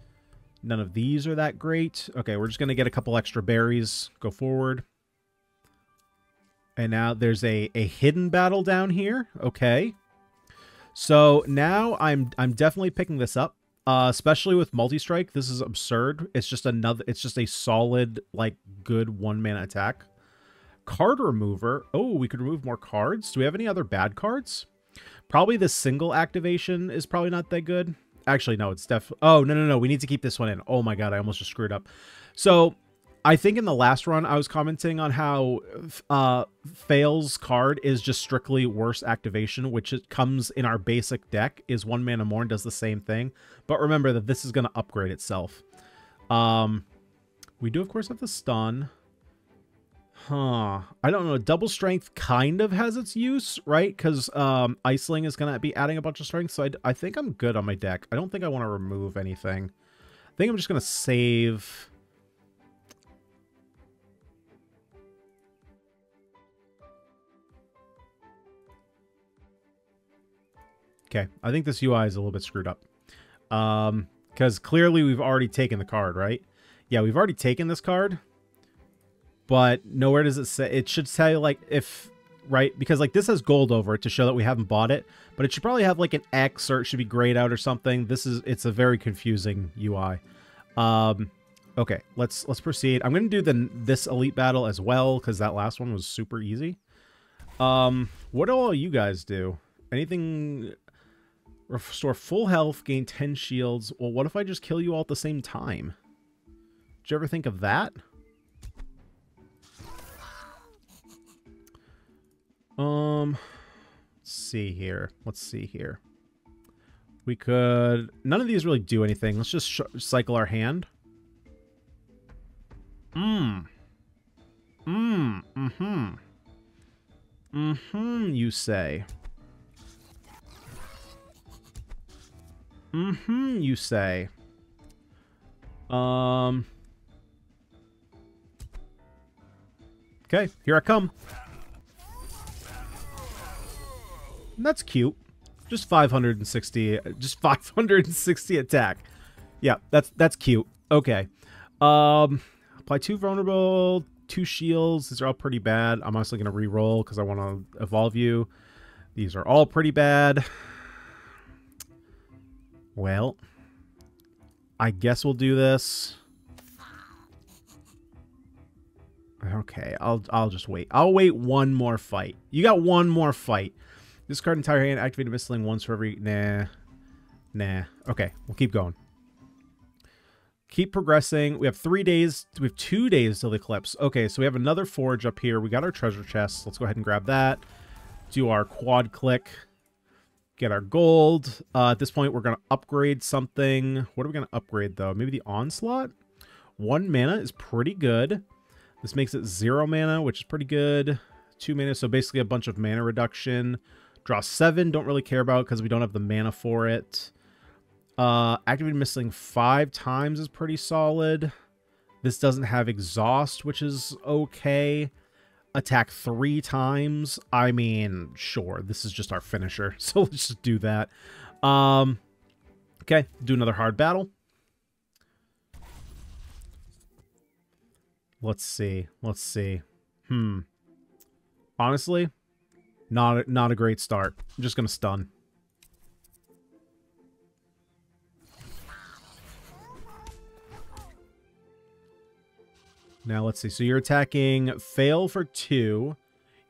None of these are that great. Okay, we're just going to get a couple extra berries. Go forward. And now there's a hidden battle down here. Okay. So now I'm definitely picking this up. Especially with multi-strike. This is absurd. It's just a solid, like, good 1-mana attack. Card remover. Oh, we could remove more cards. Do we have any other bad cards? Probably the single activation is probably not that good. Actually, no, it's oh, no. We need to keep this one in. Oh my god, I almost just screwed up. So, I think in the last run, I was commenting on how Fail's card is just strictly worse activation, which it comes in our basic deck, is 1 mana more and does the same thing. But remember that this is going to upgrade itself. We do, of course, have the stun. Huh. I don't know. Double strength kind of has its use, right? Because Iceling is going to be adding a bunch of strength. So I think I'm good on my deck. I don't think I want to remove anything. I think I'm just going to save... Okay, I think this UI is a little bit screwed up. Because clearly we've already taken the card, right? Yeah, we've already taken this card. But nowhere does it say... It should say, like, if... Right? Because, like, this has gold over it to show that we haven't bought it. But it should probably have, like, an X, or it should be grayed out or something. It's a very confusing UI. Okay, let's proceed. I'm going to do this elite battle as well, because that last one was super easy. What do all you guys do? Anything... Restore full health, gain 10 shields. Well, what if I just kill you all at the same time? Did you ever think of that? Let's see here. We could... None of these really do anything. Let's just cycle our hand. You say. You say. Okay, here I come. That's cute. Just 560 attack. Yeah, that's cute. Okay. Apply 2 vulnerable, 2 shields. These are all pretty bad. I'm honestly going to re-roll because I want to evolve you. These are all pretty bad. Well, I guess we'll do this. Okay, I'll just wait. I'll wait one more fight. You got one more fight. Discard entire hand, activate a Mystling once for every... Nah. Okay, we'll keep going. Keep progressing. We have 3 days. We have 2 days till the eclipse. Okay, so we have another forge up here. We got our treasure chest. Let's go ahead and grab that. Do our quad click. Get our gold. At this point, we're going to upgrade something. What are we going to upgrade, though? Maybe the onslaught? 1 mana is pretty good. This makes it 0 mana, which is pretty good. 2 mana, so basically a bunch of mana reduction. Draw 7, don't really care about because we don't have the mana for it. Activated Mistling 5 times is pretty solid. This doesn't have exhaust, which is okay. Attack 3 times. I mean, sure, this is just our finisher, so let's just do that. Okay, do another hard battle. Let's see. Let's see. Honestly, not a great start. I'm just gonna stun. Now, let's see. So you're attacking fail for 2.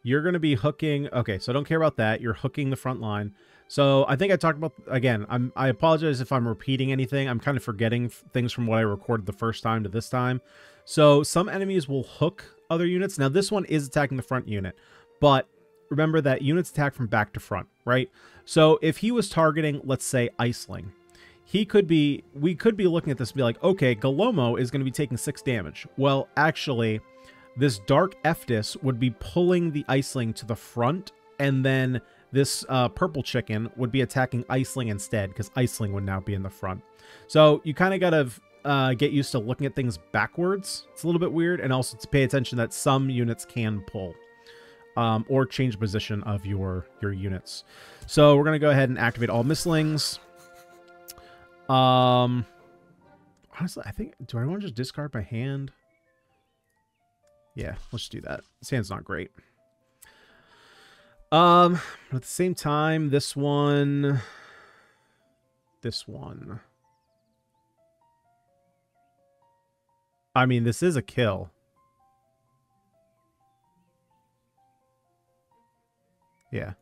You're going to be hooking... Okay, so I don't care about that. You're hooking the front line. So I think I talked about... Again, I apologize if I'm repeating anything. I'm kind of forgetting things from what I recorded the first time to this time. So some enemies will hook other units. Now, this one is attacking the front unit. But remember that units attack from back to front, right? So if he was targeting, let's say, Iceling... we could be looking at this and be like, okay, Galomo is going to be taking 6 damage. Well, actually, this Dark Eftis would be pulling the Iceling to the front, and then this purple chicken would be attacking Iceling instead, because Iceling would now be in the front. So you kind of got to get used to looking at things backwards. It's a little bit weird, and also to pay attention that some units can pull. Or change position of your units. So we're going to go ahead and activate all Mystlings. Honestly, I think, do I want to just discard my hand? Yeah, let's do that. This hand's not great. But at the same time, this one. I mean, this is a kill. Yeah.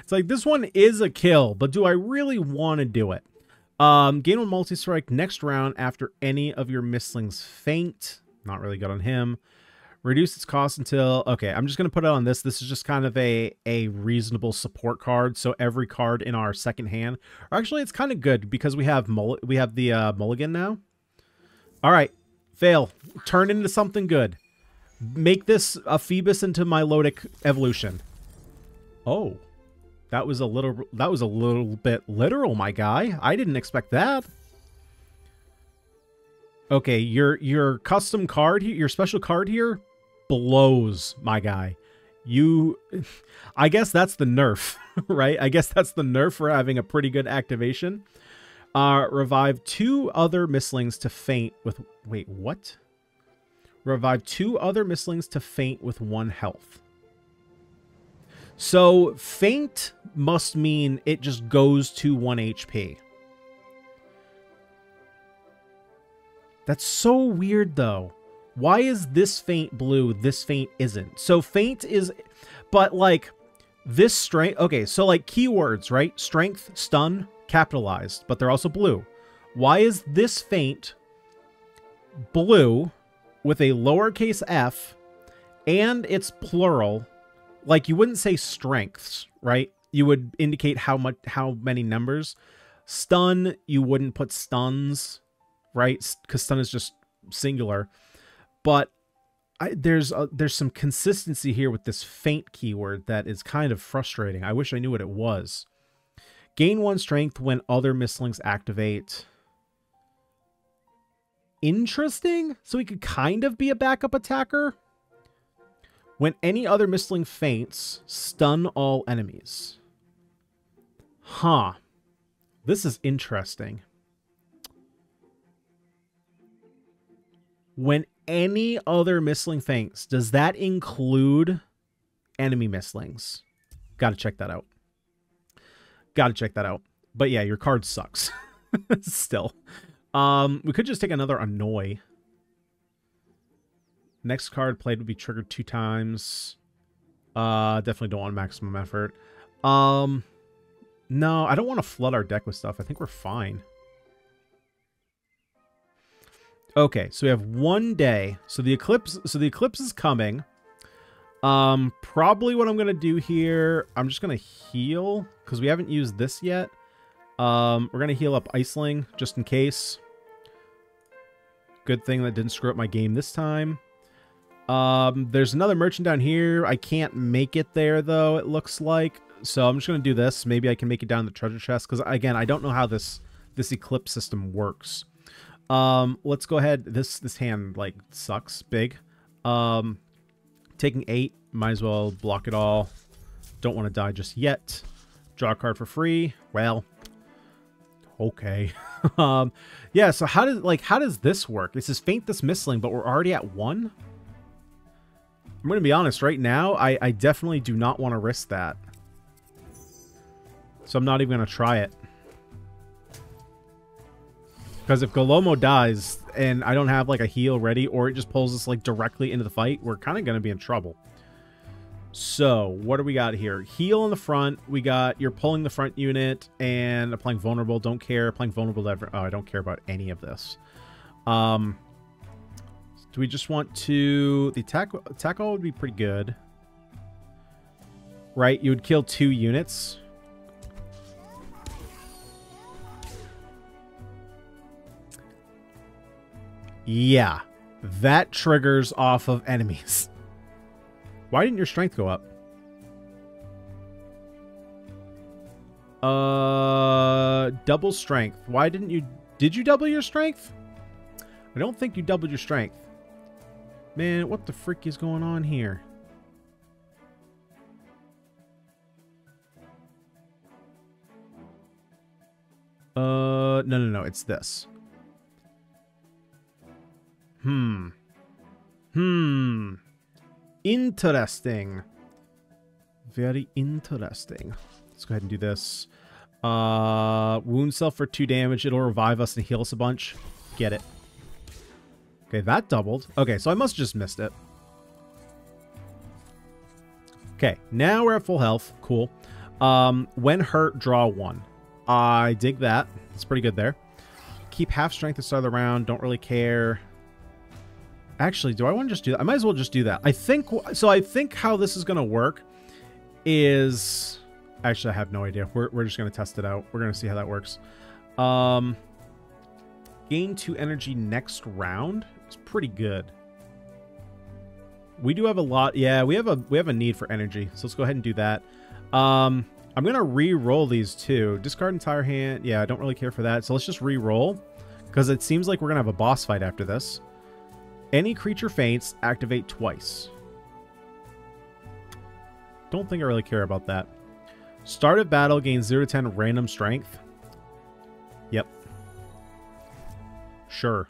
It's like, this one is a kill, but do I really want to do it? Gain 1 multi-strike next round after any of your Mystlings faint. Not really good on him. Reduce its cost until... Okay, I'm just going to put it on this. This is just kind of a reasonable support card. So every card in our second hand... Or actually, it's kind of good because we have the mulligan now. All right, fail. Turn into something good. Make this a Phoebus into Milotic evolution. Oh. That was a little bit literal, my guy. I didn't expect that. Okay, your custom card here, your special card here blows, my guy. I guess that's the nerf, right? I guess that's the nerf for having a pretty good activation. Revive 2 other Mystlings to faint with... Wait, what? Revive 2 other Mystlings to faint with 1 health. So, faint must mean it just goes to 1 HP. That's so weird, though. Why is this faint blue, this faint isn't? So, faint is... But, like, this strength... Okay, so, like, keywords, right? Strength, stun, capitalized. But they're also blue. Why is this faint blue with a lowercase f and it's plural... Like, you wouldn't say strengths, right? You would indicate how many numbers. Stun, you wouldn't put stuns, right? Because stun is just singular. But there's some consistency here with this faint keyword that is kind of frustrating. I wish I knew what it was. Gain 1 strength when other Mystlings activate. Interesting. So he could kind of be a backup attacker. When any other Mystling faints, stun all enemies. Huh. This is interesting. When any other Mystling faints, does that include enemy Mystlings? Gotta check that out. Gotta check that out. But yeah, your card sucks. Still. We could just take another Annoy. Next card played would be triggered 2 times. Definitely don't want maximum effort. No, I don't want to flood our deck with stuff. I think we're fine. Okay, so we have 1 day. So the eclipse is coming. Probably what I'm gonna do here, I'm just gonna heal because we haven't used this yet. We're gonna heal up Iceling just in case. Good thing that didn't screw up my game this time. There's another merchant down here. I can't make it there, though, it looks like. So I'm just going to do this. Maybe I can make it down the treasure chest. Because, again, I don't know how this eclipse system works. Let's go ahead. This hand, like, sucks big. Taking 8. Might as well block it all. Don't want to die just yet. Draw a card for free. Well, okay. Yeah, so how does this work? This is Faint this Mystling, but we're already at 1? I'm going to be honest, right now, I definitely do not want to risk that. So I'm not even going to try it. Because if Galomo dies, and I don't have, like, a heal ready, or it just pulls us, like, directly into the fight, we're kind of going to be in trouble. So, what do we got here? Heal in the front. We got, you're pulling the front unit, and applying vulnerable. Don't care. Applying vulnerable ever. Oh, I don't care about any of this. Do we just want to... The attack all would be pretty good. Right? You would kill 2 units. Yeah. That triggers off of enemies. Why didn't your strength go up? Double strength. Why didn't you... Did you double your strength? I don't think you doubled your strength. Man, what the frick is going on here? No, it's this. Interesting. Very interesting. Let's go ahead and do this. Wound self for 2 damage. It'll revive us and heal us a bunch. Get it. Okay, that doubled. Okay, so I must have just missed it. Okay, now we're at full health. Cool. When hurt, draw 1. I dig that. It's pretty good there. Keep half strength at the start of the round. Don't really care. Actually, do I want to just do that? I might as well just do that. I think how this is going to work is... Actually, I have no idea. We're just going to test it out. We're going to see how that works. Gain 2 energy next round. It's pretty good. We do have a lot. Yeah, we have a need for energy. So let's go ahead and do that. I'm going to re-roll these 2. Discard entire hand. Yeah, I don't really care for that. So let's just re-roll. Because it seems like we're going to have a boss fight after this. Any creature faints, activate twice. Don't think I really care about that. Start of battle, gains 0 to 10 random strength. Yep. Sure.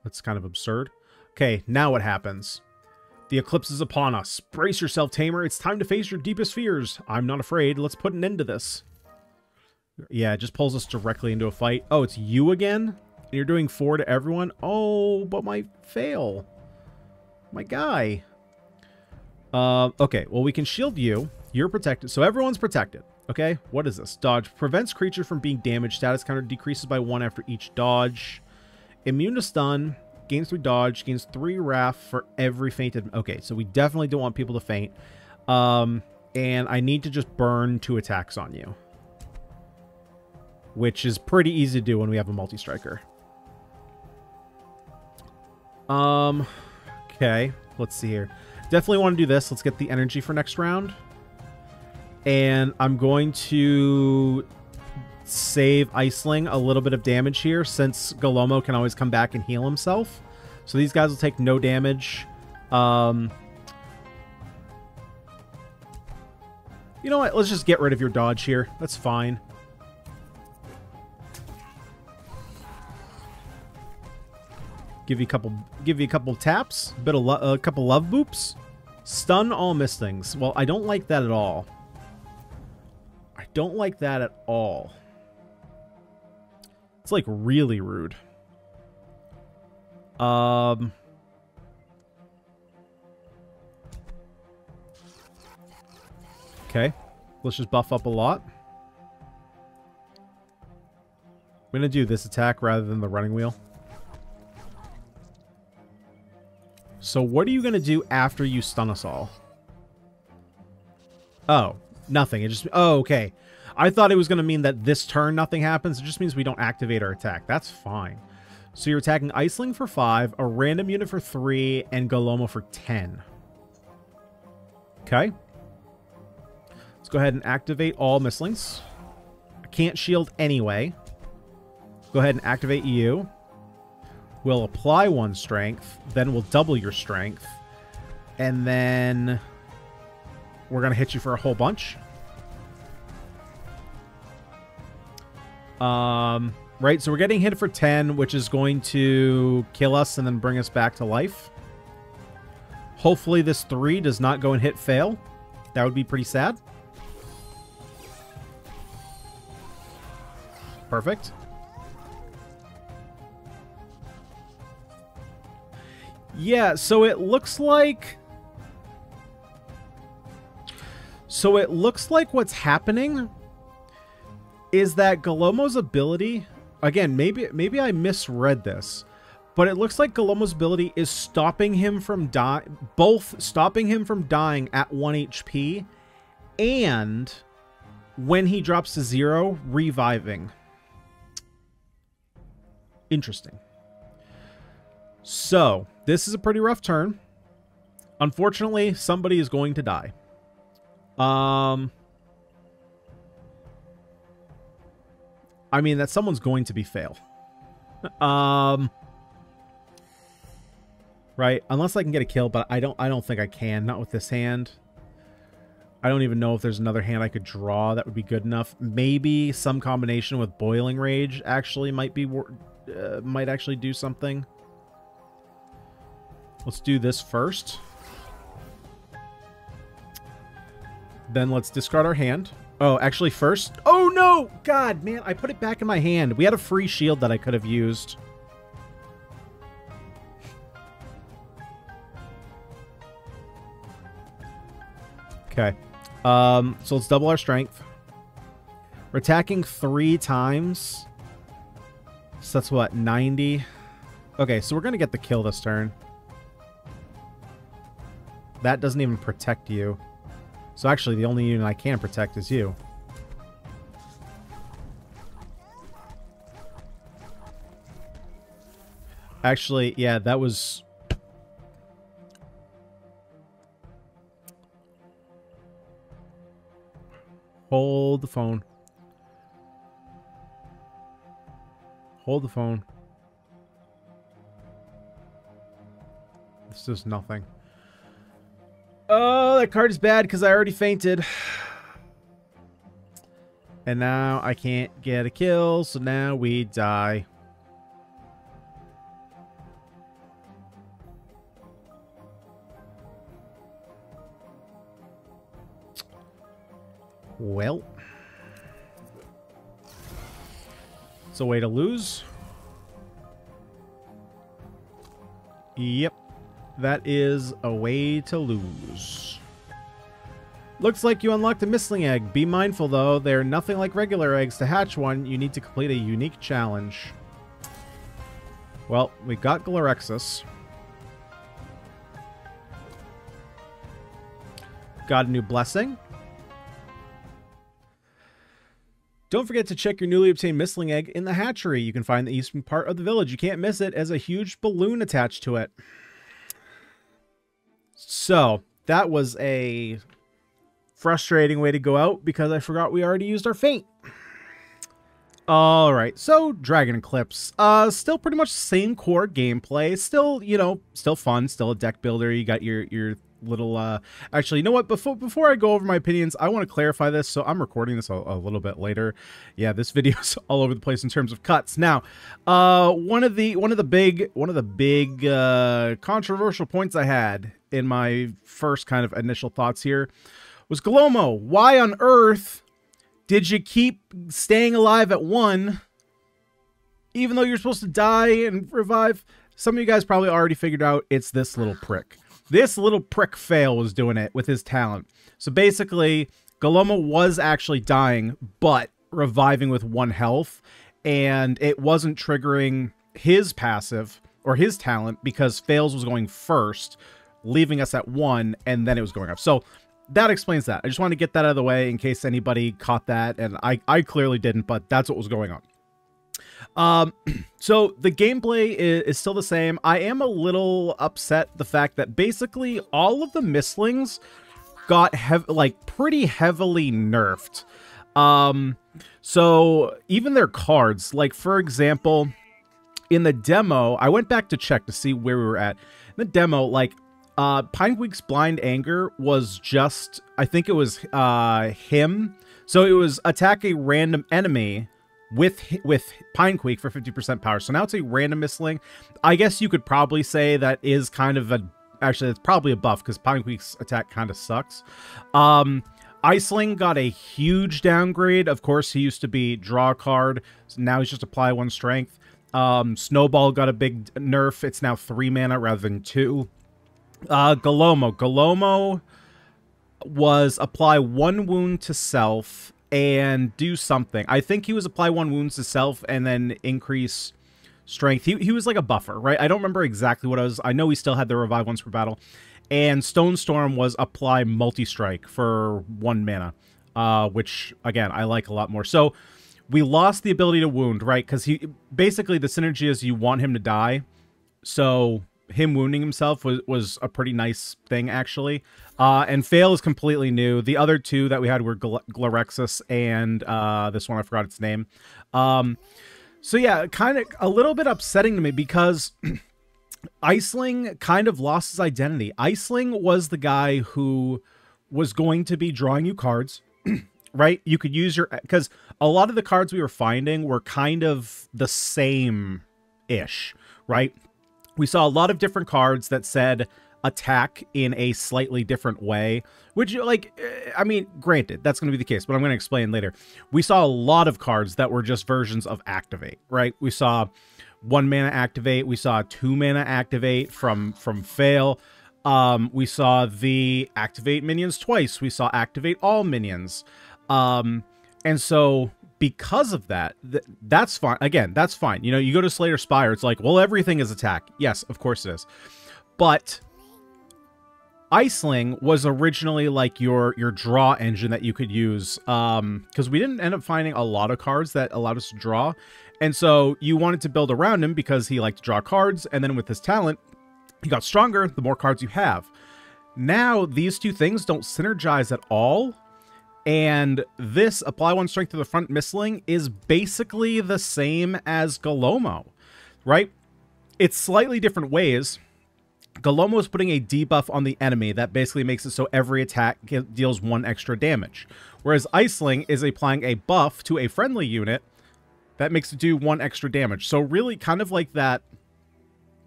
That's kind of absurd. Okay, now what happens? The eclipse is upon us. Brace yourself, Tamer. It's time to face your deepest fears. I'm not afraid. Let's put an end to this. Yeah, it just pulls us directly into a fight. Oh, it's you again? And you're doing 4 to everyone? Oh, but my fail. My guy. Okay, well, we can shield you. You're protected. So everyone's protected. Okay, what is this? Dodge. Prevents creature from being damaged. Status counter decreases by 1 after each dodge. Immune to stun. Gains 3 dodge. Gains 3 wrath for every fainted... Okay, so we definitely don't want people to faint. And I need to just burn 2 attacks on you. Which is pretty easy to do when we have a multi-striker. Okay, let's see here. Definitely want to do this. Let's get the energy for next round. And I'm going to save Iceling a little bit of damage here, since Galomo can always come back and heal himself. So these guys will take no damage. You know what? Let's just get rid of your dodge here. That's fine. Give you a couple taps, a couple love boops. Stun all Mystlings. Well, I don't like that at all. I don't like that at all. It's like really rude. Okay. Let's just buff up a lot. I'm gonna do this attack rather than the running wheel. So what are you going to do after you stun us all? Oh, nothing. It just... Oh, okay. I thought it was going to mean that this turn nothing happens. It just means we don't activate our attack. That's fine. So you're attacking Iceling for 5, a random unit for 3, and Galomo for 10. Okay. Let's go ahead and activate all Mystlings. I can't shield anyway. Go ahead and activate you. We'll apply 1 strength. Then we'll double your strength. And then we're going to hit you for a whole bunch. Right, so we're getting hit for 10, which is going to kill us and then bring us back to life. Hopefully this 3 does not go and hit fail. That would be pretty sad. Perfect. Yeah, so it looks like... what's happening is that Galomo's ability... Again, maybe I misread this, but it looks like Galomo's ability is stopping him from both stopping him from dying at 1 HP and when he drops to 0, reviving. Interesting. So, this is a pretty rough turn. Unfortunately, somebody is going to die. I mean, that someone's going to be fail. Right? Unless I can get a kill, but I don't think I can. Not with this hand. I don't even know if there's another hand I could draw that would be good enough. Maybe some combination with Boiling Rage actually might be might actually do something. Let's do this first. Then let's discard our hand. Oh, actually first... Oh, no! God, man, I put it back in my hand. We had a free shield that I could have used. Okay. So let's double our strength. We're attacking 3 times. So that's what, 90? Okay, so we're going to get the kill this turn. That doesn't even protect you. So actually, the only unit I can protect is you. Actually, yeah, that was... Hold the phone. Hold the phone. This is nothing. Oh, that card is bad because I already fainted. And now I can't get a kill, so now we die. Well. It's a way to lose. Yep. That is a way to lose. Looks like you unlocked a Mystling egg. Be mindful, though. They're nothing like regular eggs. To hatch one, you need to complete a unique challenge. Well, we got Galorexus. Got a new blessing. Don't forget to check your newly obtained Mystling egg in the hatchery. You can find the eastern part of the village. You can't miss it as a huge balloon attached to it. So, that was a frustrating way to go out because I forgot we already used our feint. Alright, so Dragon Eclipse. Still pretty much the same core gameplay. Still, you know, still fun. Still a deck builder. You got your little... Actually, you know what? Before I go over my opinions, I want to clarify this. So I'm recording this a little bit later. Yeah, this video's all over the place in terms of cuts. Now, one of the big controversial points I had in my first kind of initial thoughts here was Galomo. Why on earth did you keep staying alive at 1 even though you're supposed to die and revive? Some of you guys probably already figured out it's this little prick. This little prick fail was doing it with his talent. So basically, Galomo was actually dying, but reviving with 1 health, and it wasn't triggering his passive or his talent because fails was going first, leaving us at 1, and then it was going up. So that explains that. I just want to get that out of the way in case anybody caught that, and I clearly didn't, but that's what was going on. So the gameplay is still the same. I am a little upset the fact that basically all of the Mystlings got pretty heavily nerfed. So even their cards, like for example, in the demo, I went back to check to see where we were at. In the demo, like Pinequeek's Blind Anger was just, I think it was him. So it was attack a random enemy with Pinequeek for 50% power. So now it's a random Mystling. I guess you could probably say that is kind of a, actually it's probably a buff because Pinequeek's attack kind of sucks. Iceling got a huge downgrade. Of course, he used to be draw a card. So now he's just apply 1 strength. Snowball got a big nerf. It's now 3 mana rather than 2. Galomo was apply 1 wound to self and do something. I think he was apply 1 wounds to self and then increase strength. He was like a buffer, right? I don't remember exactly what it was. I know he still had the revive once per battle. And Stone Storm was apply multi-strike for 1 mana, which, again, I like a lot more. So we lost the ability to wound, right? Because he basically, the synergy is you want him to die. So him wounding himself was a pretty nice thing, actually. And Fail is completely new. The other 2 that we had were Glorexus and this one, I forgot its name. So yeah, kind of a little bit upsetting to me because Iceling kind of lost his identity. Iceling was the guy who was going to be drawing you cards, right? You could use your, because a lot of the cards we were finding were kind of the same-ish, right? We saw a lot of different cards that said attack in a slightly different way, which, like, I mean, granted, that's going to be the case, but I'm going to explain later. We saw a lot of cards that were just versions of activate, right? We saw 1 mana activate. We saw 2 mana activate from Fail. We saw the activate minions twice. We saw activate all minions. And so because of that, that's fine. Again, that's fine. You know, you go to Slayer Spire, it's like, well, everything is attack. Yes, of course it is. But Iceling was originally like your draw engine that you could use, because we didn't end up finding a lot of cards that allowed us to draw. And so you wanted to build around him because he liked to draw cards, and then with his talent, he got stronger the more cards you have. Now, these 2 things don't synergize at all, and this apply 1 strength to the front Mystling is basically the same as Galomo, right? It's slightly different ways. Galomo is putting a debuff on the enemy that basically makes it so every attack deals 1 extra damage, whereas Iceling is applying a buff to a friendly unit that makes it do 1 extra damage. So really kind of like that,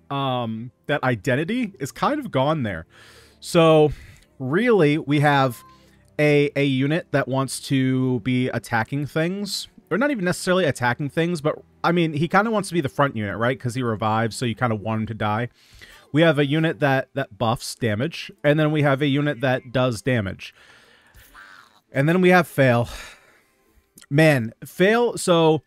that identity is kind of gone there. So really we have a unit that wants to be attacking things, or not even necessarily attacking things, but I mean, he kind of wants to be the front unit, right? Because he revives, so you kind of want him to die. We have a unit that buffs damage, and then we have a unit that does damage. And then we have Fail. Man, Fail, so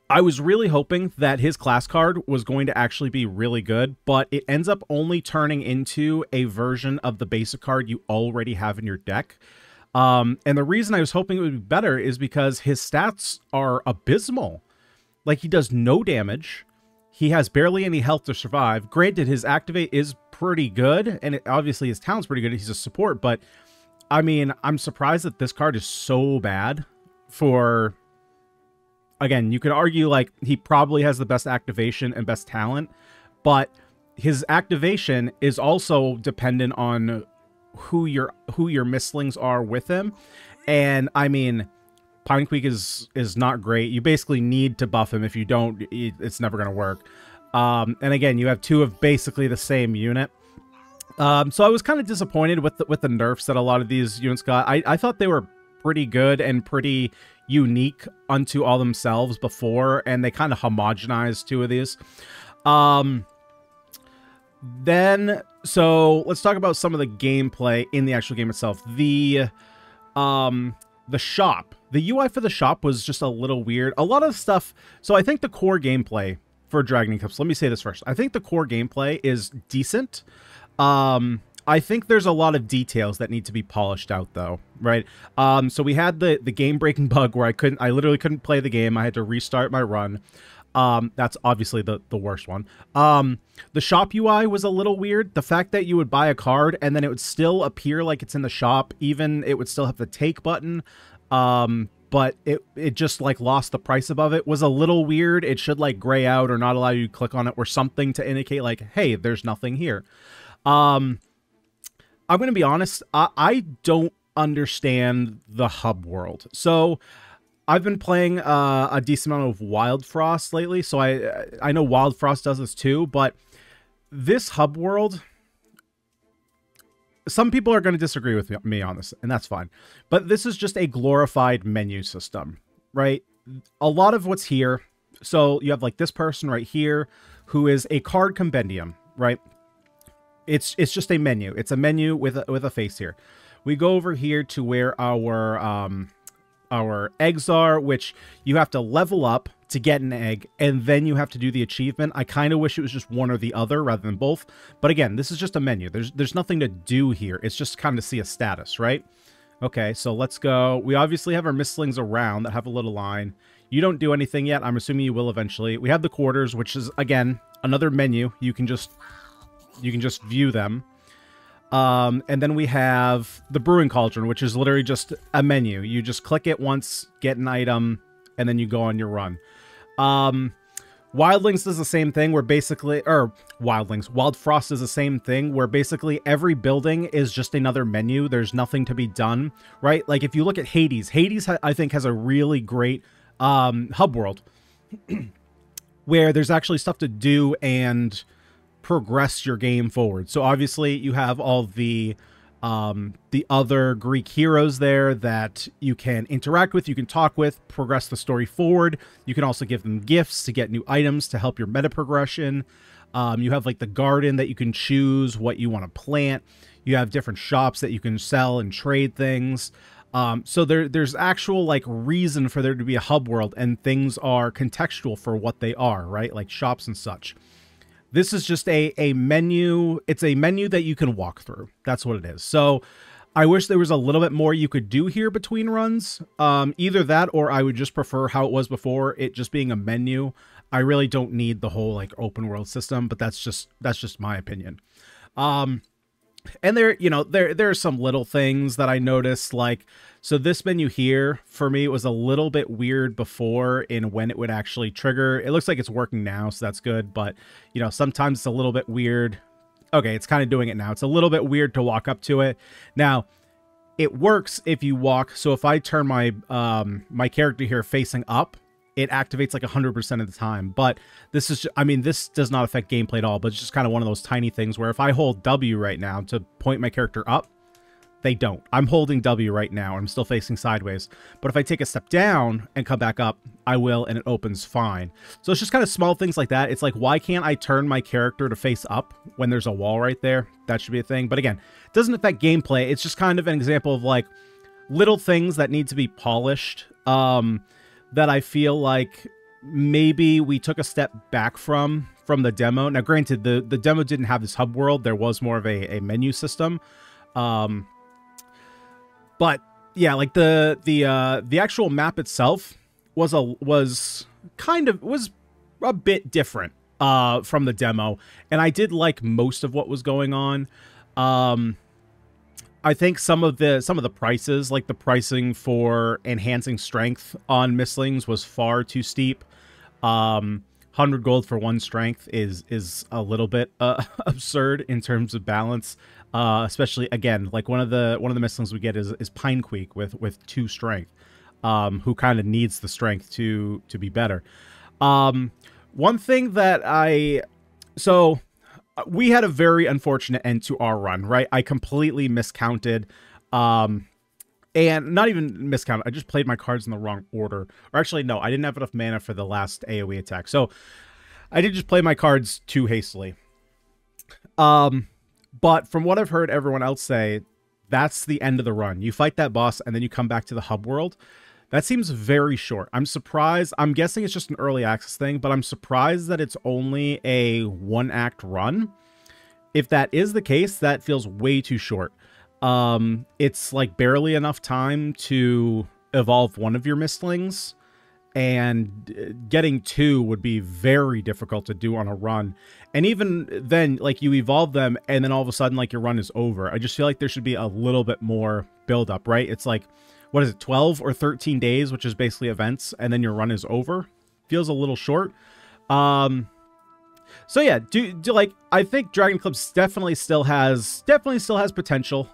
I was really hoping that his class card was going to actually be really good, but it ends up only turning into a version of the basic card you already have in your deck. And the reason I was hoping it would be better is because his stats are abysmal. Like, he does no damage. He has barely any health to survive. Granted, his activate is pretty good, and obviously his talent's pretty good. He's a support, but I mean, I'm surprised that this card is so bad for... Again, you could argue, like, he probably has the best activation and best talent, but his activation is also dependent on who your Mystlings are with him. And, I mean, Pinequeek is not great. You basically need to buff him. If you don't, it's never going to work. And again, you have 2 of basically the same unit. So I was kind of disappointed with the nerfs that a lot of these units got. I thought they were pretty good and pretty unique unto all themselves before, and they kind of homogenized 2 of these. Then, so let's talk about some of the gameplay in the actual game itself. The shop. The UI for the shop was just a little weird. A lot of stuff. So I think the core gameplay for Dragon Eclipse, let me say this first. I think the core gameplay is decent. I think there's a lot of details that need to be polished out, though, right? So we had the game-breaking bug where I literally couldn't play the game. I had to restart my run. That's obviously the worst one. The shop UI was a little weird. The fact that you would buy a card and then it would still appear like it's in the shop, even it would still have the take button. But it just like lost the price above it was a little weird. It should like gray out or not allow you to click on it or something to indicate like, hey, there's nothing here. I'm going to be honest. I don't understand the hub world. So I've been playing a decent amount of Wild Frost lately. So I know Wild Frost does this too, but this hub world, some people are going to disagree with me on this, and that's fine. But this is just a glorified menu system, right? A lot of what's here. So you have like this person right here who is a card compendium, right? It's just a menu. It's a menu with a face here. We go over here to where our eggs are, which you have to level up to get an egg, and then you have to do the achievement. I kind of wish it was just one or the other rather than both. But again, this is just a menu. There's nothing to do here. It's just kind of see a status, right? Okay, so let's go. We obviously have our Mystlings around that have a little line. You don't do anything yet. I'm assuming you will eventually. We have the quarters, which is, again, another menu. You can just view them. And then we have the Brewing Cauldron, which is literally just a menu. You just click it once, get an item, and then you go on your run. Wildlings does the same thing where basically, or Wild Frost is the same thing where basically every building is just another menu. There's nothing to be done, right? Like if you look at Hades, I think has a really great hub world where there's actually stuff to do and progress your game forward. So obviously you have all the other Greek heroes there that you can interact with, you can talk with, progress the story forward. You can also give them gifts to get new items to help your meta progression. You have like the garden that you can choose what you want to plant. You have different shops that you can sell and trade things. So there's actual like reason for there to be a hub world, and things are contextual for what they are, right? Like shops and such. This is just a menu. It's a menu that you can walk through. That's what it is. So I wish there was a little bit more you could do here between runs. Either that, or I would just prefer how it was before, it just being a menu. I really don't need the whole like open world system, but that's just my opinion. And there are some little things that I noticed, like, so this menu here, for me, it was a little bit weird before in when it would actually trigger. It looks like it's working now, so that's good, but, sometimes it's a little bit weird. Okay, it's kind of doing it now. It's a little bit weird to walk up to it. Now, it works if you walk, so if I turn my, my character here facing up, it activates like 100% of the time. But this is, this does not affect gameplay at all, but it's just kind of one of those tiny things where if I hold W right now to point my character up, they don't. I'm holding W right now. I'm still facing sideways. But if I take a step down and come back up, I will, and it opens fine. So it's just kind of small things like that. It's like, why can't I turn my character to face up when there's a wall right there? That should be a thing. But again, it doesn't affect gameplay. It's just kind of an example of like little things that need to be polished. That I feel like maybe we took a step back from the demo. Now, granted, the demo didn't have this hub world. There was more of a menu system. But yeah, like the actual map itself was a bit different from the demo, and I did like most of what was going on. I think some of the prices, like the pricing for enhancing strength on Mystlings, was far too steep. 100 gold for one strength is a little bit absurd in terms of balance. Especially again, like one of the Mystlings we get is Pinequeak with 2 strength, who kind of needs the strength to be better. One thing that we had a very unfortunate end to our run, right? I completely miscounted, and not even miscounted. I just played my cards in the wrong order. Or actually, no, I didn't have enough mana for the last AoE attack. So I did just play my cards too hastily. But from what I've heard everyone else say, that's the end of the run. You fight that boss, and then you come back to the hub world. That seems very short. I'm surprised. I'm guessing it's just an early access thing, but I'm surprised that it's only a 1-act run. if that is the case, that feels way too short. It's like barely enough time to evolve one of your Mystlings, and getting 2 would be very difficult to do on a run. And even then, like, you evolve them and then all of a sudden, like, your run is over. I just feel like there should be a little bit more build up, right? It's like, what is it, 12 or 13 days, which is basically events, and then your run is over. Feels a little short. So yeah, like, I think Dragon Eclipse definitely still has potential.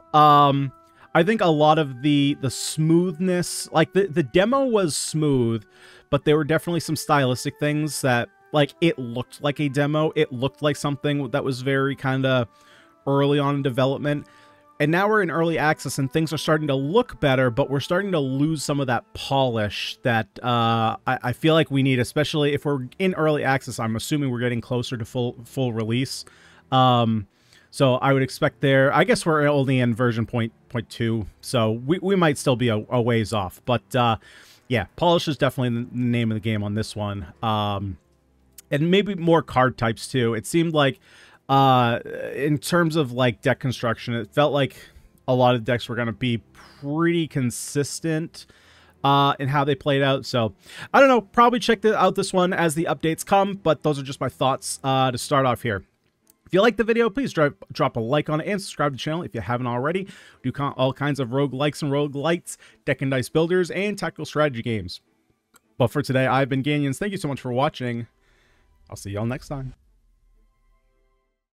I think a lot of the smoothness, like the demo was smooth, but there were definitely some stylistic things that, like, it looked like a demo. It looked like something that was very kind of early on in development. And now we're in early access and things are starting to look better, but we're starting to lose some of that polish that I feel like we need, especially if we're in early access. I'm assuming we're getting closer to full release. So I would expect there, I guess we're only in version 0.2, so we might still be a ways off. But yeah, polish is definitely the name of the game on this one. And maybe more card types too. It seemed like in terms of like deck construction, it felt like a lot of decks were going to be pretty consistent in how they played out. So I don't know, probably check out this one as the updates come, but those are just my thoughts to start off here. If you like the video, please drop a like on it and subscribe to the channel if you haven't already. We do all kinds of roguelikes and roguelites, deck and dice builders, and tactical strategy games. But for today, I've been Ganyonz. Thank you so much for watching. I'll see y'all next time.